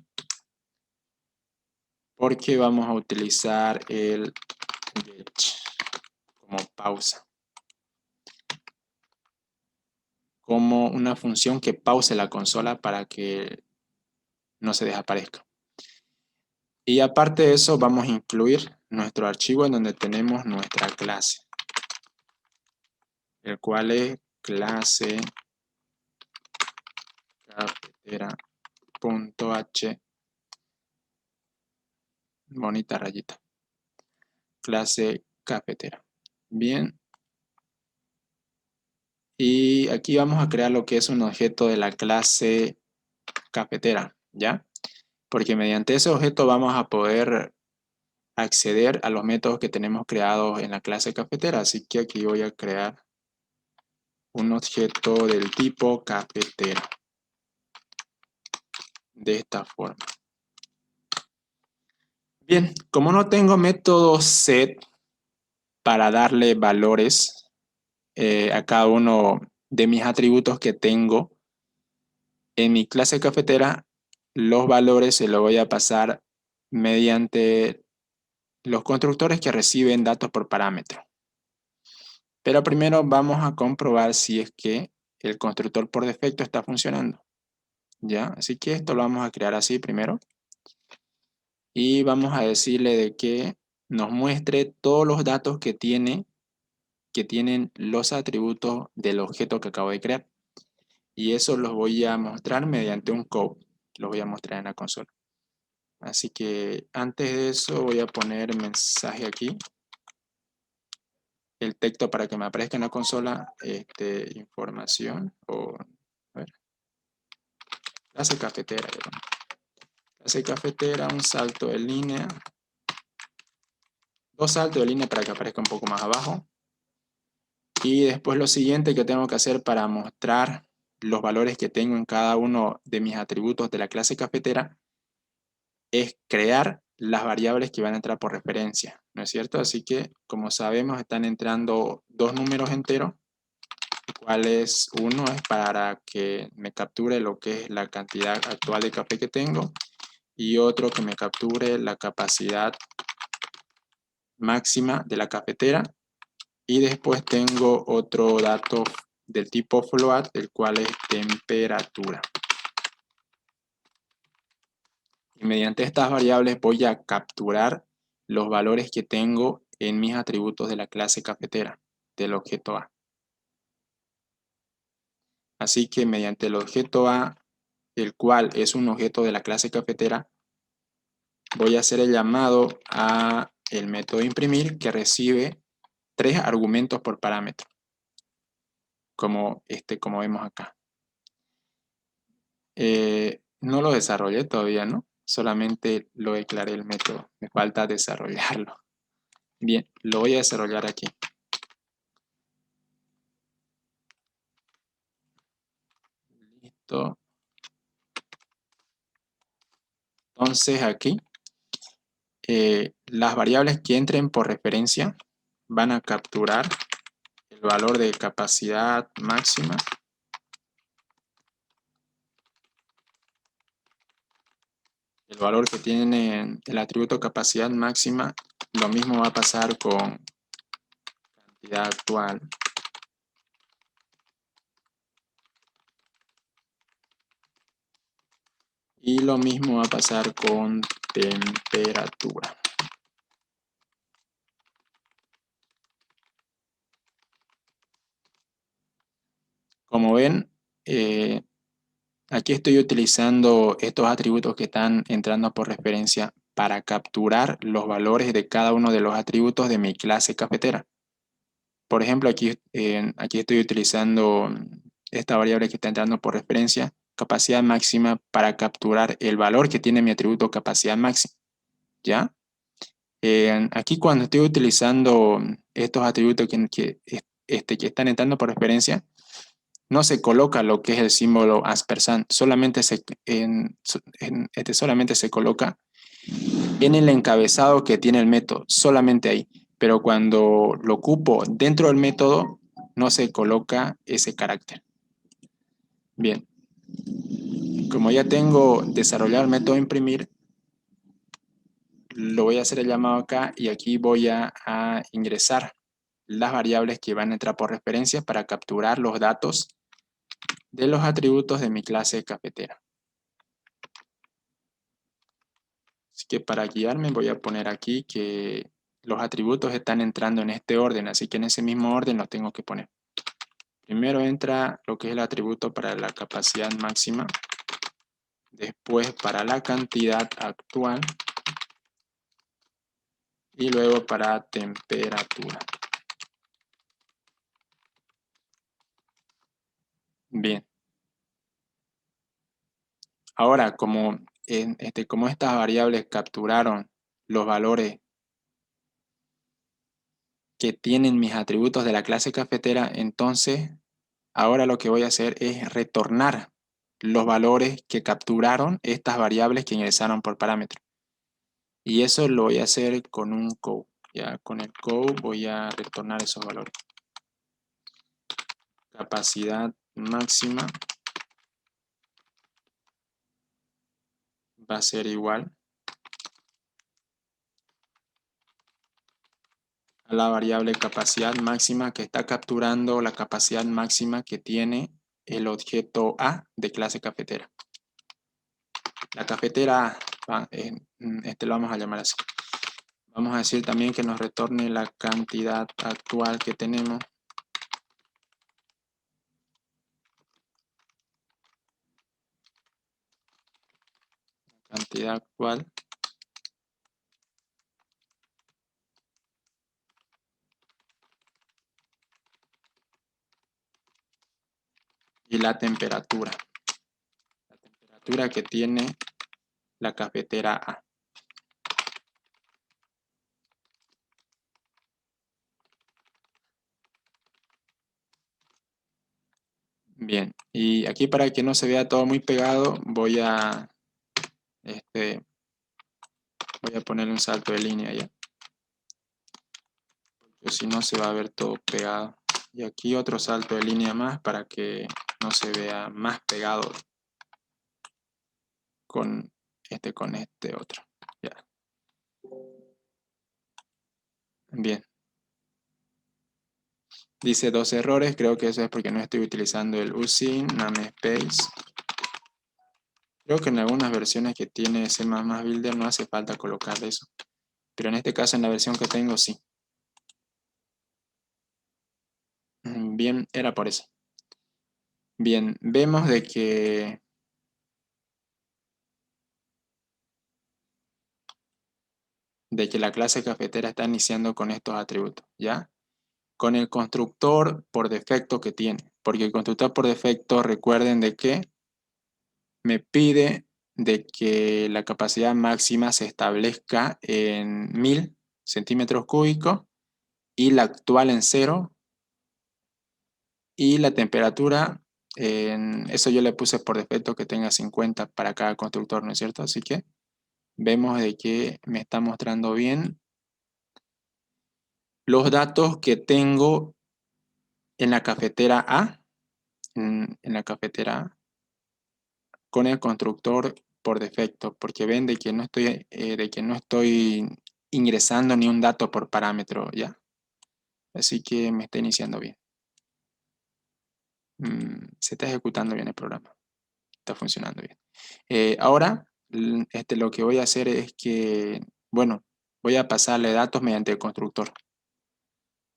porque vamos a utilizar el get como pausa, como una función que pause la consola para que no se desaparezca. Y aparte de eso, vamos a incluir nuestro archivo en donde tenemos nuestra clase, el cual es clase cafetera.h, bonita rayita, clase cafetera. Bien, y aquí vamos a crear lo que es un objeto de la clase cafetera, ¿ya? Porque mediante ese objeto vamos a poder acceder a los métodos que tenemos creados en la clase cafetera. Así que aquí voy a crear un objeto del tipo cafetera, de esta forma. Bien, como no tengo método set para darle valores a cada uno de mis atributos que tengo en mi clase cafetera, los valores se los voy a pasar mediante los constructores que reciben datos por parámetro. Pero primero vamos a comprobar si es que el constructor por defecto está funcionando. ¿Ya? Así que esto lo vamos a crear así primero. Y vamos a decirle de que nos muestre todos los datos que tienen los atributos del objeto que acabo de crear. Y eso los voy a mostrar mediante un code. Los voy a mostrar en la consola. Así que antes de eso voy a poner mensaje aquí. El texto para que me aparezca en la consola información o a ver, clase cafetera. Clase cafetera, un salto de línea. Dos saltos de línea para que aparezca un poco más abajo. Y después lo siguiente que tengo que hacer para mostrar los valores que tengo en cada uno de mis atributos de la clase cafetera es crear las variables que van a entrar por referencia, ¿no es cierto? Así que, como sabemos, están entrando dos números enteros, cuales uno es para que me capture lo que es la cantidad actual de café que tengo, y otro que me capture la capacidad máxima de la cafetera. Y después tengo otro dato del tipo float, el cual es temperatura. Y mediante estas variables voy a capturar los valores que tengo en mis atributos de la clase cafetera, del objeto A. Así que mediante el objeto A, el cual es un objeto de la clase cafetera, voy a hacer el llamado a el método imprimir, que recibe 3 argumentos por parámetro, como vemos acá. No lo desarrollé todavía, ¿no? Solamente lo declaré el método. Me falta desarrollarlo. Bien, lo voy a desarrollar aquí. Listo. Entonces aquí, las variables que entren por referencia van a capturar el valor de capacidad máxima, el valor que tiene el atributo capacidad máxima. Lo mismo va a pasar con cantidad actual. Y lo mismo va a pasar con temperatura. Como ven, aquí estoy utilizando estos atributos que están entrando por referencia para capturar los valores de cada uno de los atributos de mi clase cafetera. Por ejemplo, aquí estoy utilizando esta variable que está entrando por referencia, capacidad máxima, para capturar el valor que tiene mi atributo capacidad máxima. ¿Ya? Aquí cuando estoy utilizando estos atributos que están entrando por referencia, no se coloca lo que es el símbolo ampersand, solamente se coloca en el encabezado que tiene el método, solamente ahí. Pero cuando lo ocupo dentro del método, no se coloca ese carácter. Bien, como ya tengo desarrollado el método imprimir, lo voy a hacer el llamado acá y aquí voy a ingresar las variables que van a entrar por referencia para capturar los datos de los atributos de mi clase cafetera. Así que para guiarme voy a poner aquí que los atributos están entrando en este orden, así que en ese mismo orden los tengo que poner. Primero entra lo que es el atributo para la capacidad máxima, después para la cantidad actual y luego para temperatura. Bien. Ahora, como estas variables capturaron los valores que tienen mis atributos de la clase cafetera, entonces ahora lo que voy a hacer es retornar los valores que capturaron estas variables que ingresaron por parámetro. Y eso lo voy a hacer con un code. Ya con el code voy a retornar esos valores. Capacidad máxima va a ser igual a la variable capacidad máxima que está capturando la capacidad máxima que tiene el objeto A de clase cafetera. La cafetera A, lo vamos a llamar así. Vamos a decir también que nos retorne la cantidad actual que tenemos. Cantidad actual. Y la temperatura. La temperatura que tiene la cafetera A. Bien, y aquí para que no se vea todo muy pegado, voy a ponerle un salto de línea ya. Porque si no se va a ver todo pegado. Y aquí otro salto de línea más para que no se vea más pegado con con este otro. Ya. Bien. Dice 2 errores, creo que eso es porque no estoy utilizando el using namespace. Creo que en algunas versiones que tiene C++ Builder no hace falta colocar eso. Pero en este caso, en la versión que tengo, sí. Bien, era por eso. Bien, vemos de que la clase cafetera está iniciando con estos atributos, ¿ya? Con el constructor por defecto que tiene. Porque el constructor por defecto, recuerden de que me pide de que la capacidad máxima se establezca en 1000 centímetros cúbicos y la actual en 0 y la temperatura, eso yo le puse por defecto que tenga 50 para cada constructor, ¿no es cierto? Así que vemos de que me está mostrando bien los datos que tengo en la cafetera A, en la cafetera A, con el constructor por defecto, porque ven de que no estoy ingresando ni un dato por parámetro, ¿ya? Así que me está iniciando bien. Se está ejecutando bien el programa. Está funcionando bien. Ahora, lo que voy a hacer es que, bueno, voy a pasarle datos mediante el constructor.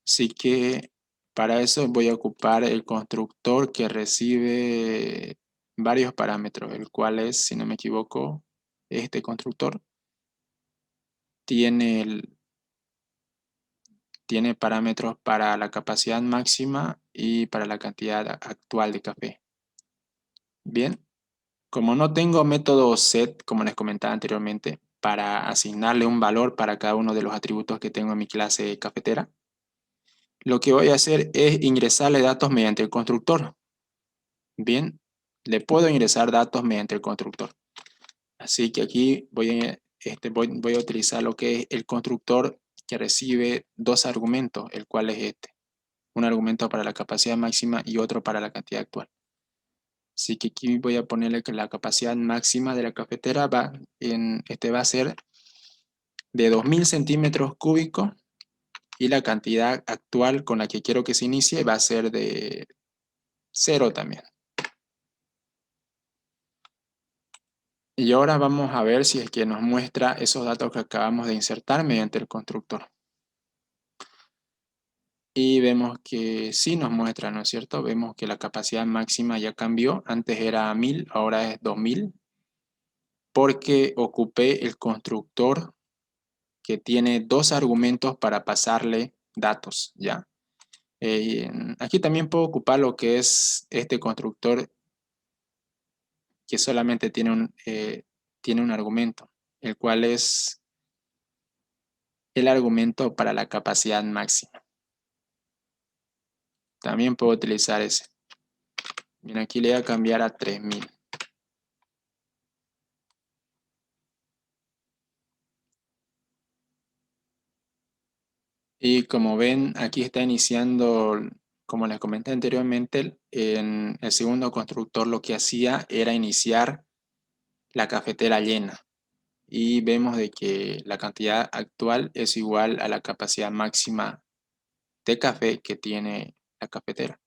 Así que para eso voy a ocupar el constructor que recibe varios parámetros, el cual es, si no me equivoco, este constructor tiene, tiene parámetros para la capacidad máxima y para la cantidad actual de café. Bien, como no tengo método set, como les comentaba anteriormente, para asignarle un valor para cada uno de los atributos que tengo en mi clase cafetera, lo que voy a hacer es ingresarle datos mediante el constructor. Bien, le puedo ingresar datos mediante el constructor. Así que aquí voy a utilizar lo que es el constructor que recibe dos argumentos, el cual es este. Un argumento para la capacidad máxima y otro para la cantidad actual. Así que aquí voy a ponerle que la capacidad máxima de la cafetera va a ser de 2000 centímetros cúbicos y la cantidad actual con la que quiero que se inicie va a ser de 0 también. Y ahora vamos a ver si es que nos muestra esos datos que acabamos de insertar mediante el constructor. Y vemos que sí nos muestra, ¿no es cierto? Vemos que la capacidad máxima ya cambió. Antes era 1000, ahora es 2000. Porque ocupé el constructor que tiene dos argumentos para pasarle datos, ¿ya? Aquí también puedo ocupar lo que es este constructor que solamente tiene un argumento, el cual es el argumento para la capacidad máxima. También puedo utilizar ese. Bien, aquí le voy a cambiar a 3000. Y como ven, aquí está iniciando, como les comenté anteriormente, en el segundo constructor lo que hacía era iniciar la cafetera llena. Y vemos de que la cantidad actual es igual a la capacidad máxima de café que tiene la cafetera.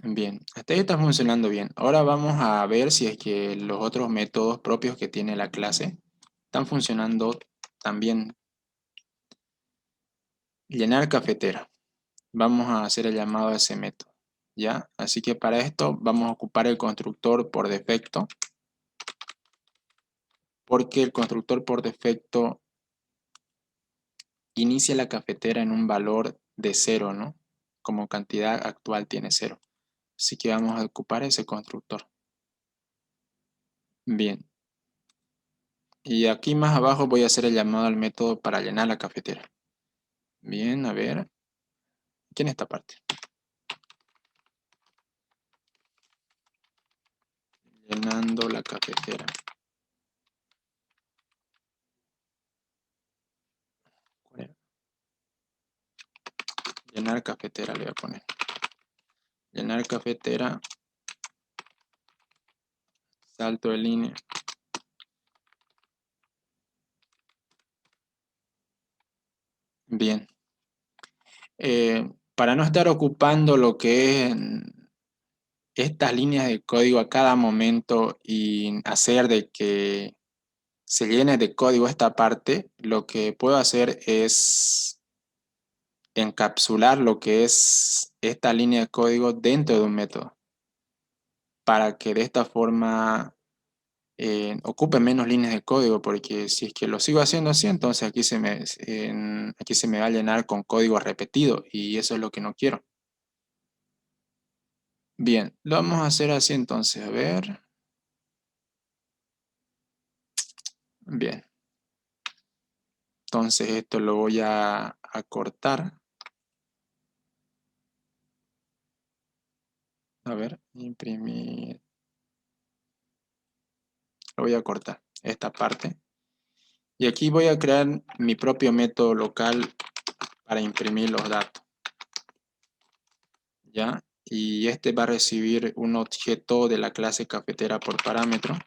Bien, hasta ahí está funcionando bien. Ahora vamos a ver si es que los otros métodos propios que tiene la clase están funcionando también. Llenar cafetera. Vamos a hacer el llamado a ese método, ¿ya? Así que para esto vamos a ocupar el constructor por defecto, porque el constructor por defecto inicia la cafetera en un valor de 0, ¿no? Como cantidad actual tiene 0. Así que vamos a ocupar ese constructor. Bien. Y aquí más abajo voy a hacer el llamado al método para llenar la cafetera. Bien, a ver. Aquí en esta parte. Llenando la cafetera. Llenar cafetera le voy a poner. Llenar cafetera Salto de línea. Bien. Para no estar ocupando lo que es estas líneas de código a cada momento y hacer de que se llene de código esta parte, lo que puedo hacer es encapsular lo que es esta línea de código dentro de un método para que de esta forma ocupe menos líneas de código, porque si es que lo sigo haciendo así, entonces aquí se me va a llenar con código repetido y eso es lo que no quiero. Bien, lo vamos a hacer así entonces, a ver. Bien, entonces esto lo voy a cortar. A ver, imprimir. Lo voy a cortar, esta parte. Y aquí voy a crear mi propio método local para imprimir los datos. ¿Ya? Y este va a recibir un objeto de la clase cafetera por parámetro.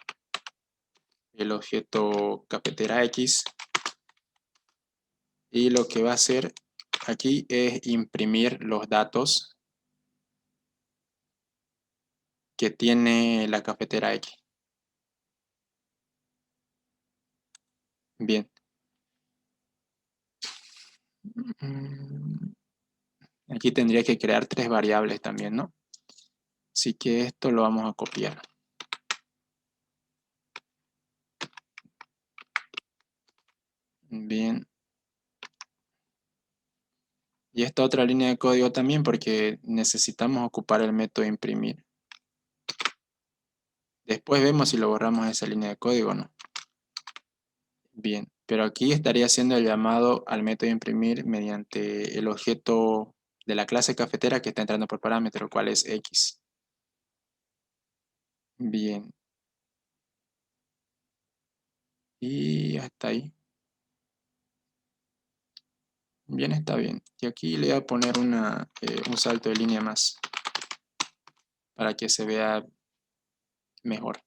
El objeto cafetera X. Y lo que va a hacer aquí es imprimir los datos que tiene la cafetera X. Bien. Aquí tendría que crear tres variables también, ¿no? Así que esto lo vamos a copiar. Bien. Y esta otra línea de código también porque necesitamos ocupar el método imprimir. Después vemos si lo borramos esa línea de código o no. Bien, pero aquí estaría haciendo el llamado al método imprimir mediante el objeto de la clase cafetera que está entrando por parámetro, cual es X. Bien. Y hasta ahí. Bien, está bien. Y aquí le voy a poner un salto de línea más para que se vea mejor.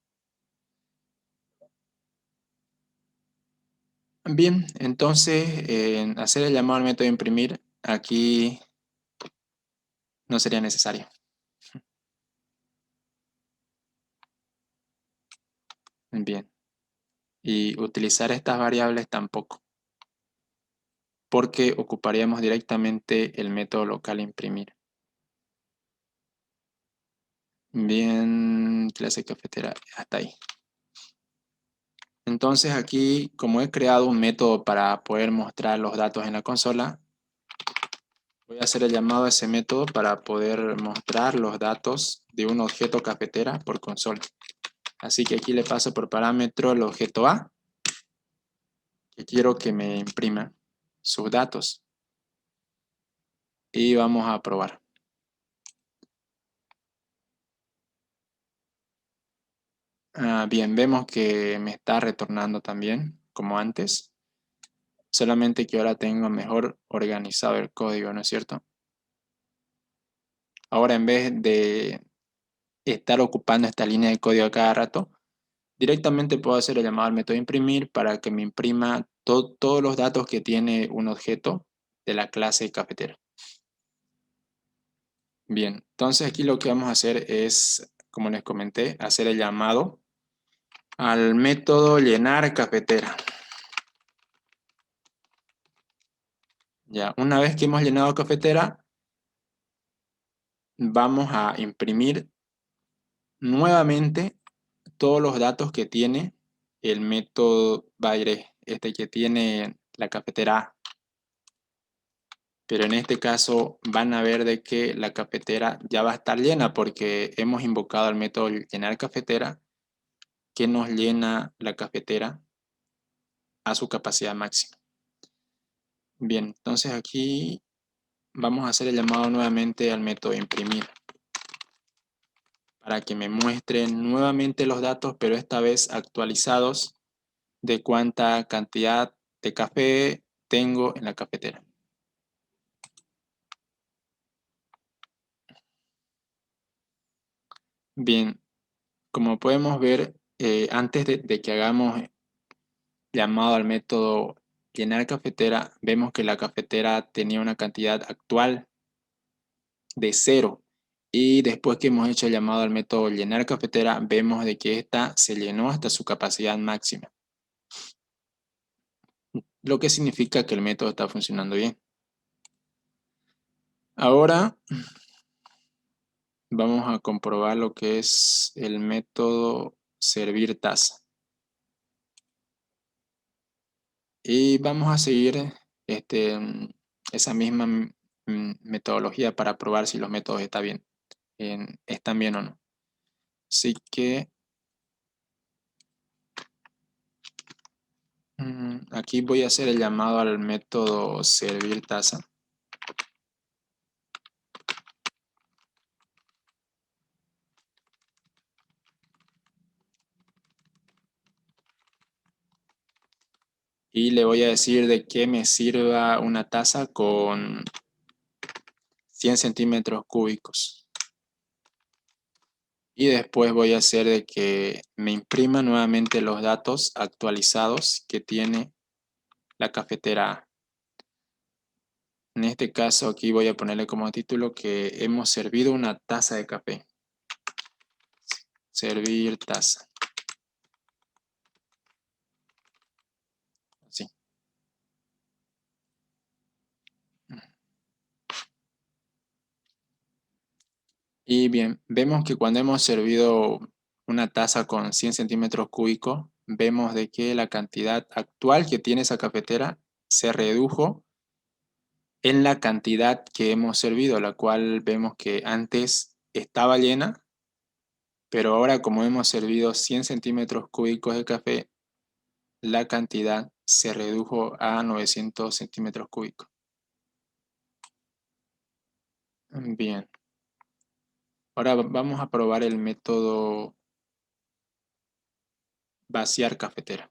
Bien, entonces en hacer el llamado al método imprimir, aquí no sería necesario. Bien, y utilizar estas variables tampoco, porque ocuparíamos directamente el método local imprimir. Bien, clase cafetera, hasta ahí. Entonces aquí, como he creado un método para poder mostrar los datos en la consola, voy a hacer el llamado a ese método para poder mostrar los datos de un objeto cafetera por consola. Así que aquí le paso por parámetro el objeto A, que quiero que me imprima sus datos. Y vamos a probar. Bien, vemos que me está retornando también, como antes. Solamente que ahora tengo mejor organizado el código, ¿no es cierto? Ahora en vez de estar ocupando esta línea de código a cada rato, directamente puedo hacer el llamado al método imprimir para que me imprima todos los datos que tiene un objeto de la clase cafetera. Bien, entonces aquí lo que vamos a hacer es, como les comenté, hacer el llamado al método llenar cafetera. Ya, una vez que hemos llenado cafetera, vamos a imprimir nuevamente todos los datos que tiene el método Baire, este que tiene la cafetera A. Pero en este caso van a ver de que la cafetera ya va a estar llena porque hemos invocado al método llenar cafetera que nos llena la cafetera a su capacidad máxima. Bien, entonces aquí vamos a hacer el llamado nuevamente al método imprimir para que me muestre nuevamente los datos, pero esta vez actualizados de cuánta cantidad de café tengo en la cafetera. Bien, como podemos ver, antes de que hagamos llamado al método llenar cafetera, vemos que la cafetera tenía una cantidad actual de 0. Y después que hemos hecho el llamado al método llenar cafetera, vemos de que esta se llenó hasta su capacidad máxima, lo que significa que el método está funcionando bien. Ahora vamos a comprobar lo que es el método servir taza. Y vamos a seguir esa misma metodología para probar si los métodos están bien o no. Así que aquí voy a hacer el llamado al método servir taza. Y le voy a decir de que me sirva una taza con 100 centímetros cúbicos. Y después voy a hacer de que me imprima nuevamente los datos actualizados que tiene la cafetera A. En este caso aquí voy a ponerle como título que hemos servido una taza de café. Servir taza. Así. Y bien, vemos que cuando hemos servido una taza con 100 centímetros cúbicos, vemos de que la cantidad actual que tiene esa cafetera se redujo en la cantidad que hemos servido, la cual vemos que antes estaba llena, pero ahora como hemos servido 100 centímetros cúbicos de café, la cantidad se redujo a 900 centímetros cúbicos. Bien, ahora vamos a probar el método vaciar cafetera.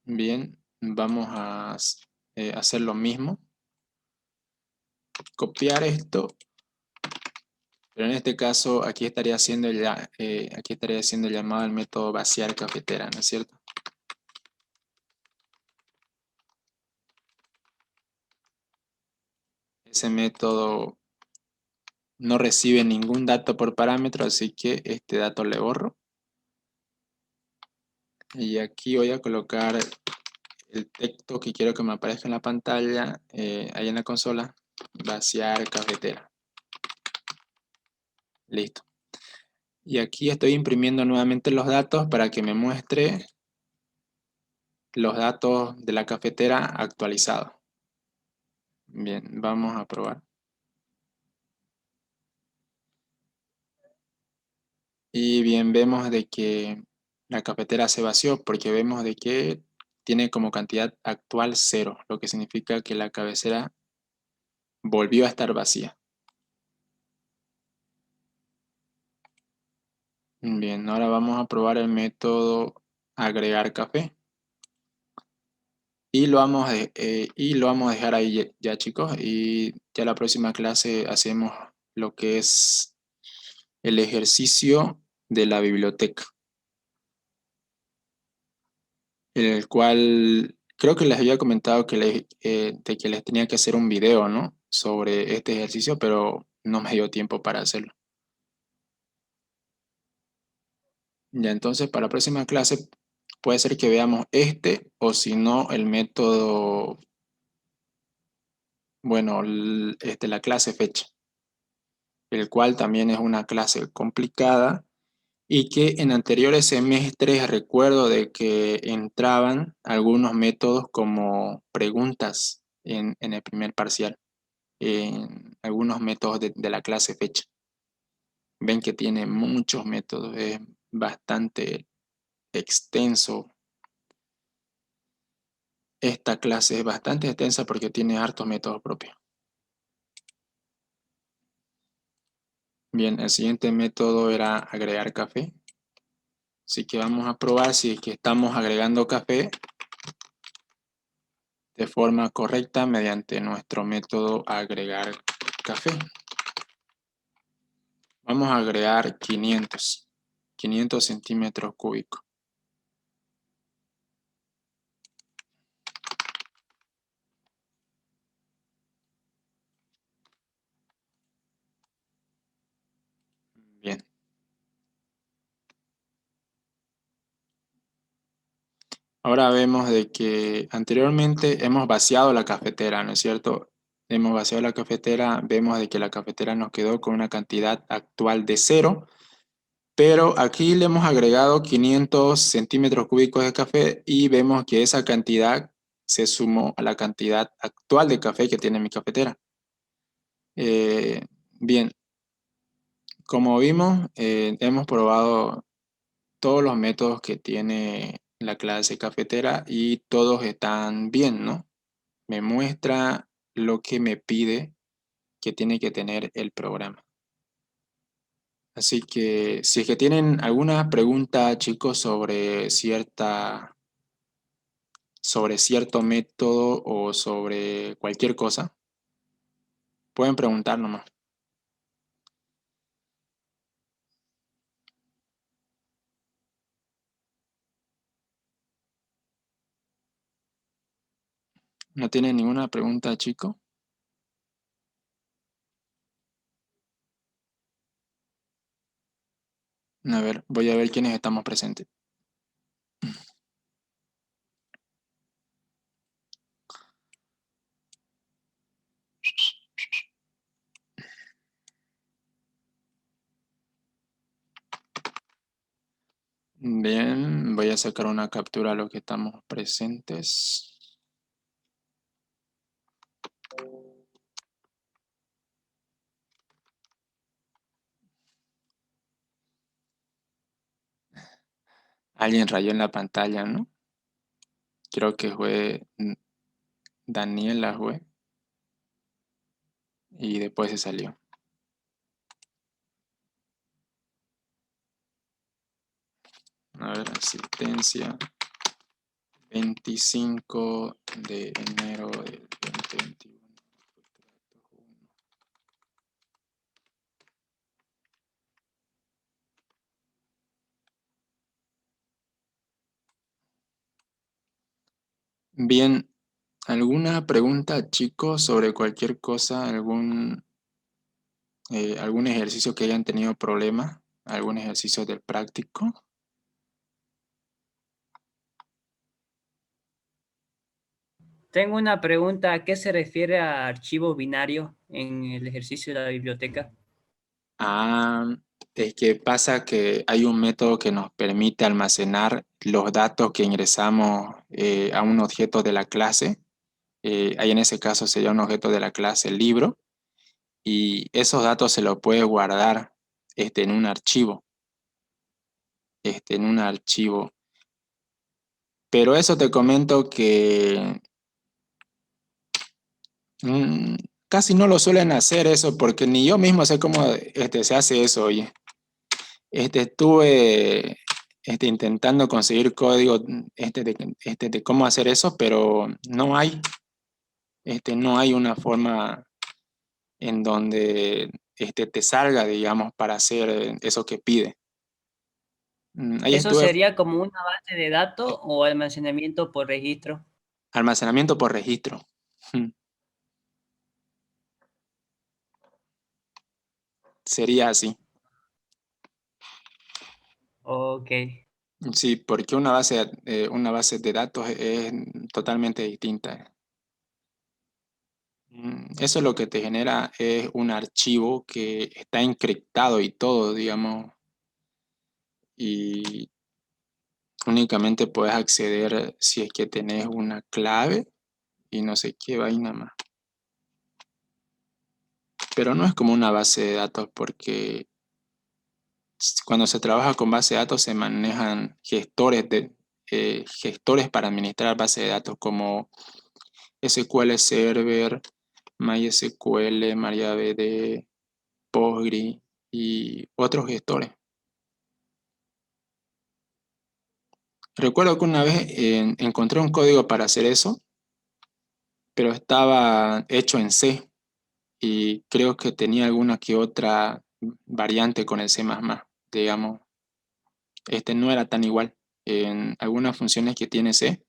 Bien, vamos a hacer lo mismo. Copiar esto, pero en este caso aquí estaría haciendo el llamado al método vaciar cafetera, ¿no es cierto? Ese método no recibe ningún dato por parámetro, así que este dato le borro. Y aquí voy a colocar el texto que quiero que me aparezca en la pantalla, ahí en la consola, vaciar cafetera. Listo. Y aquí estoy imprimiendo nuevamente los datos para que me muestre los datos de la cafetera actualizados. Bien, vamos a probar. Y bien, vemos de que la cafetera se vació porque vemos de que tiene como cantidad actual 0, lo que significa que la cabecera volvió a estar vacía. Bien, ahora vamos a probar el método agregar café. Y lo vamos a dejar ahí ya, chicos. Y ya la próxima clase hacemos lo que es el ejercicio de la biblioteca, en el cual creo que les había comentado de que les tenía que hacer un video, ¿no? Sobre este ejercicio, pero no me dio tiempo para hacerlo. Ya, entonces para la próxima clase puede ser que veamos este o si no el método, bueno, la clase fecha, el cual también es una clase complicada y que en anteriores semestres recuerdo de que entraban algunos métodos como preguntas en el primer parcial, en algunos métodos de la clase fecha. Ven que tiene muchos métodos, es bastante extenso. Esta clase es bastante extensa porque tiene hartos métodos propios. Bien, el siguiente método era agregar café. Así que vamos a probar si es que estamos agregando café de forma correcta mediante nuestro método agregar café. Vamos a agregar 500. 500 centímetros cúbicos. Bien. Ahora vemos de que anteriormente hemos vaciado la cafetera, ¿no es cierto? Hemos vaciado la cafetera, vemos de que la cafetera nos quedó con una cantidad actual de 0, pero aquí le hemos agregado 500 centímetros cúbicos de café y vemos que esa cantidad se sumó a la cantidad actual de café que tiene mi cafetera. Bien, como vimos, hemos probado todos los métodos que tiene la clase cafetera y todos están bien, ¿no? Me muestra lo que me pide que tiene que tener el programa. Así que si es que tienen alguna pregunta, chicos, sobre cierto método o sobre cualquier cosa, pueden preguntar nomás. ¿No tienen ninguna pregunta, chico? A ver, voy a ver quiénes estamos presentes. Bien, voy a sacar una captura a los que estamos presentes. Alguien rayó en la pantalla, ¿no? Creo que fue Daniela, fue. Y después se salió. A ver, asistencia. 25 de enero del 2021. Bien, ¿alguna pregunta, chicos, sobre cualquier cosa? ¿Algún ejercicio que hayan tenido problema? ¿Algún ejercicio del práctico? Tengo una pregunta, ¿a qué se refiere a archivo binario en el ejercicio de la biblioteca? Ah, es que pasa que hay un método que nos permite almacenar los datos que ingresamos a un objeto de la clase. Ahí en ese caso sería un objeto de la clase libro y esos datos se los puede guardar en un archivo, en un archivo. Pero eso te comento que mm, casi no lo suelen hacer eso porque ni yo mismo sé cómo se hace eso, oye. Estuve intentando conseguir código de cómo hacer eso, pero no hay una forma en donde te salga, digamos, para hacer eso que pide. Ahí ¿Eso estuve, sería como una base de datos o almacenamiento por registro? almacenamiento por registro. Mm, Sería así. Ok. Sí, porque una base de datos es totalmente distinta. Eso lo que te genera es un archivo que está encriptado y todo, digamos, y únicamente puedes acceder si es que tenés una clave y no sé qué vaina más. Pero no es como una base de datos porque cuando se trabaja con base de datos se manejan gestores para administrar base de datos como SQL Server, MySQL, MariaDB, Postgre y otros gestores. Recuerdo que una vez encontré un código para hacer eso, pero estaba hecho en C y creo que tenía alguna que otra variante con el C++, digamos. no era tan igual. En algunas funciones que tiene C,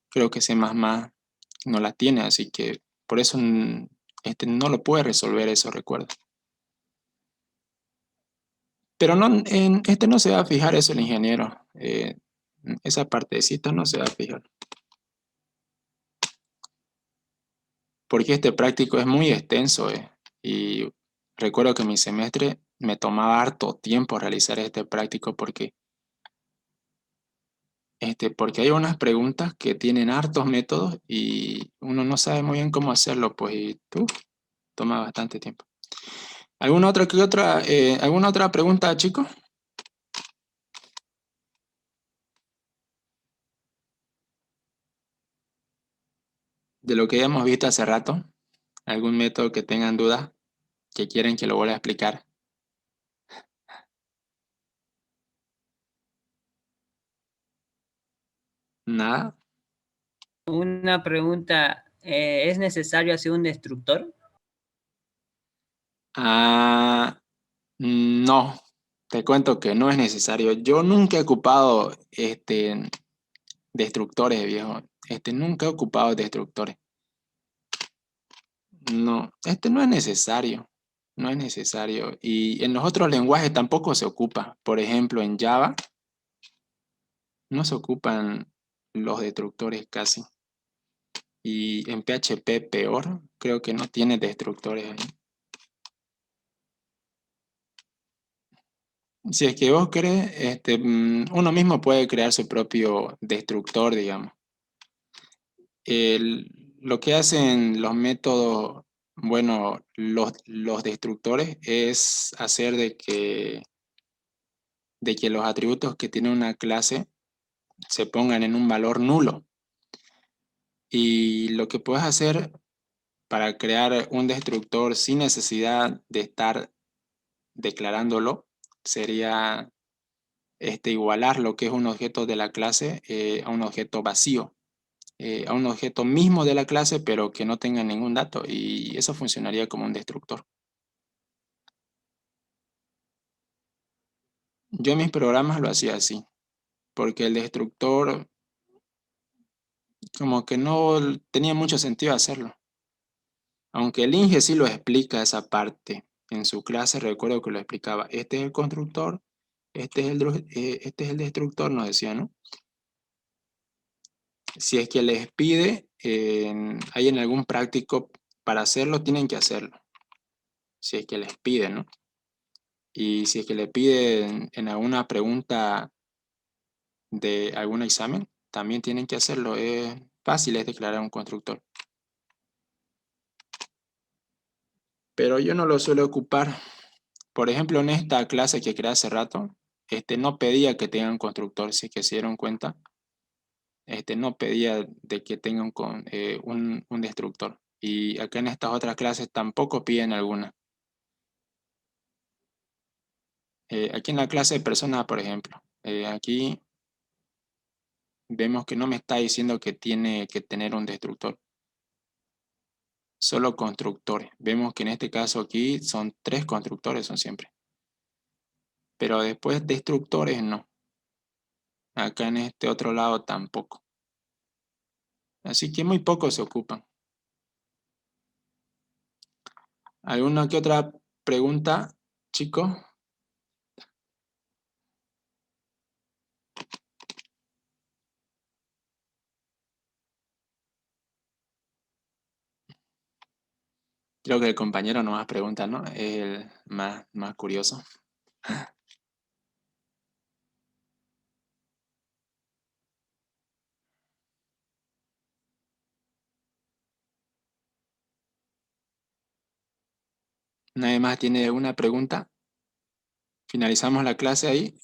creo que C++ no la tiene, así que por eso no lo puede resolver eso, recuerdo. Pero no, no se va a fijar eso el ingeniero. Esa partecita no se va a fijar. Porque este práctico es muy extenso, y recuerdo que mi semestre me tomaba harto tiempo realizar este práctico porque hay unas preguntas que tienen hartos métodos y uno no sabe muy bien cómo hacerlo, pues y toma bastante tiempo. ¿Alguna otra pregunta, chicos? De lo que ya hemos visto hace rato, ¿algún método que tengan dudas, que quieren que lo vuelva a explicar? ¿Nada? Una pregunta, ¿es necesario hacer un destructor? Ah, no, te cuento que no es necesario. Yo nunca he ocupado destructores, viejo. Nunca he ocupado destructores. No, no es necesario. No es necesario. Y en los otros lenguajes tampoco se ocupa. Por ejemplo, en Java no se ocupan los destructores casi. Y en PHP peor, creo que no tiene destructores ahí. Si es que vos querés, uno mismo puede crear su propio destructor, digamos. Lo que hacen los métodos, bueno, los destructores es hacer de que los atributos que tiene una clase se pongan en un valor nulo. Y lo que puedes hacer para crear un destructor sin necesidad de estar declarándolo sería igualar lo que es un objeto de la clase a un objeto vacío, a un objeto mismo de la clase, pero que no tenga ningún dato. Y eso funcionaría como un destructor. Yo en mis programas lo hacía así, porque el destructor como que no tenía mucho sentido hacerlo. Aunque el Inge sí lo explica esa parte. En su clase recuerdo que lo explicaba. Este es el constructor, este es el destructor, nos decía, ¿no? Si es que les pide, hay en algún práctico para hacerlo, tienen que hacerlo. Si es que les piden, ¿no? Y si es que le piden en alguna pregunta de algún examen, también tienen que hacerlo. Es fácil, es declarar un constructor. Pero yo no lo suelo ocupar. Por ejemplo, en esta clase que creé hace rato, no pedía que tengan constructor, si es que se dieron cuenta. No pedía de que tengan un destructor. Y acá en estas otras clases tampoco piden alguna. Aquí en la clase de personas, por ejemplo, aquí vemos que no me está diciendo que tiene que tener un destructor, solo constructores. Vemos que en este caso aquí son 3 constructores, son siempre. Pero después destructores no. Acá en este otro lado tampoco. Así que muy pocos se ocupan. ¿Alguna que otra pregunta, chicos? Creo que el compañero no más pregunta, ¿no? Es el más curioso. ¿Nadie más tiene una pregunta? Finalizamos la clase ahí.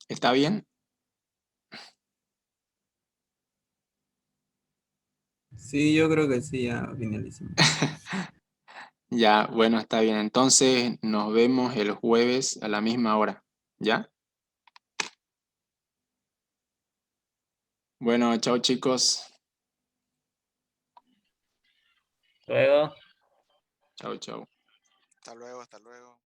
¿Está bien? Sí, yo creo que sí, ya finalizamos. Ya, bueno, está bien. Entonces nos vemos el jueves a la misma hora. ¿Ya? Bueno, chao chicos. Luego. Chao, chao. Hasta luego, hasta luego.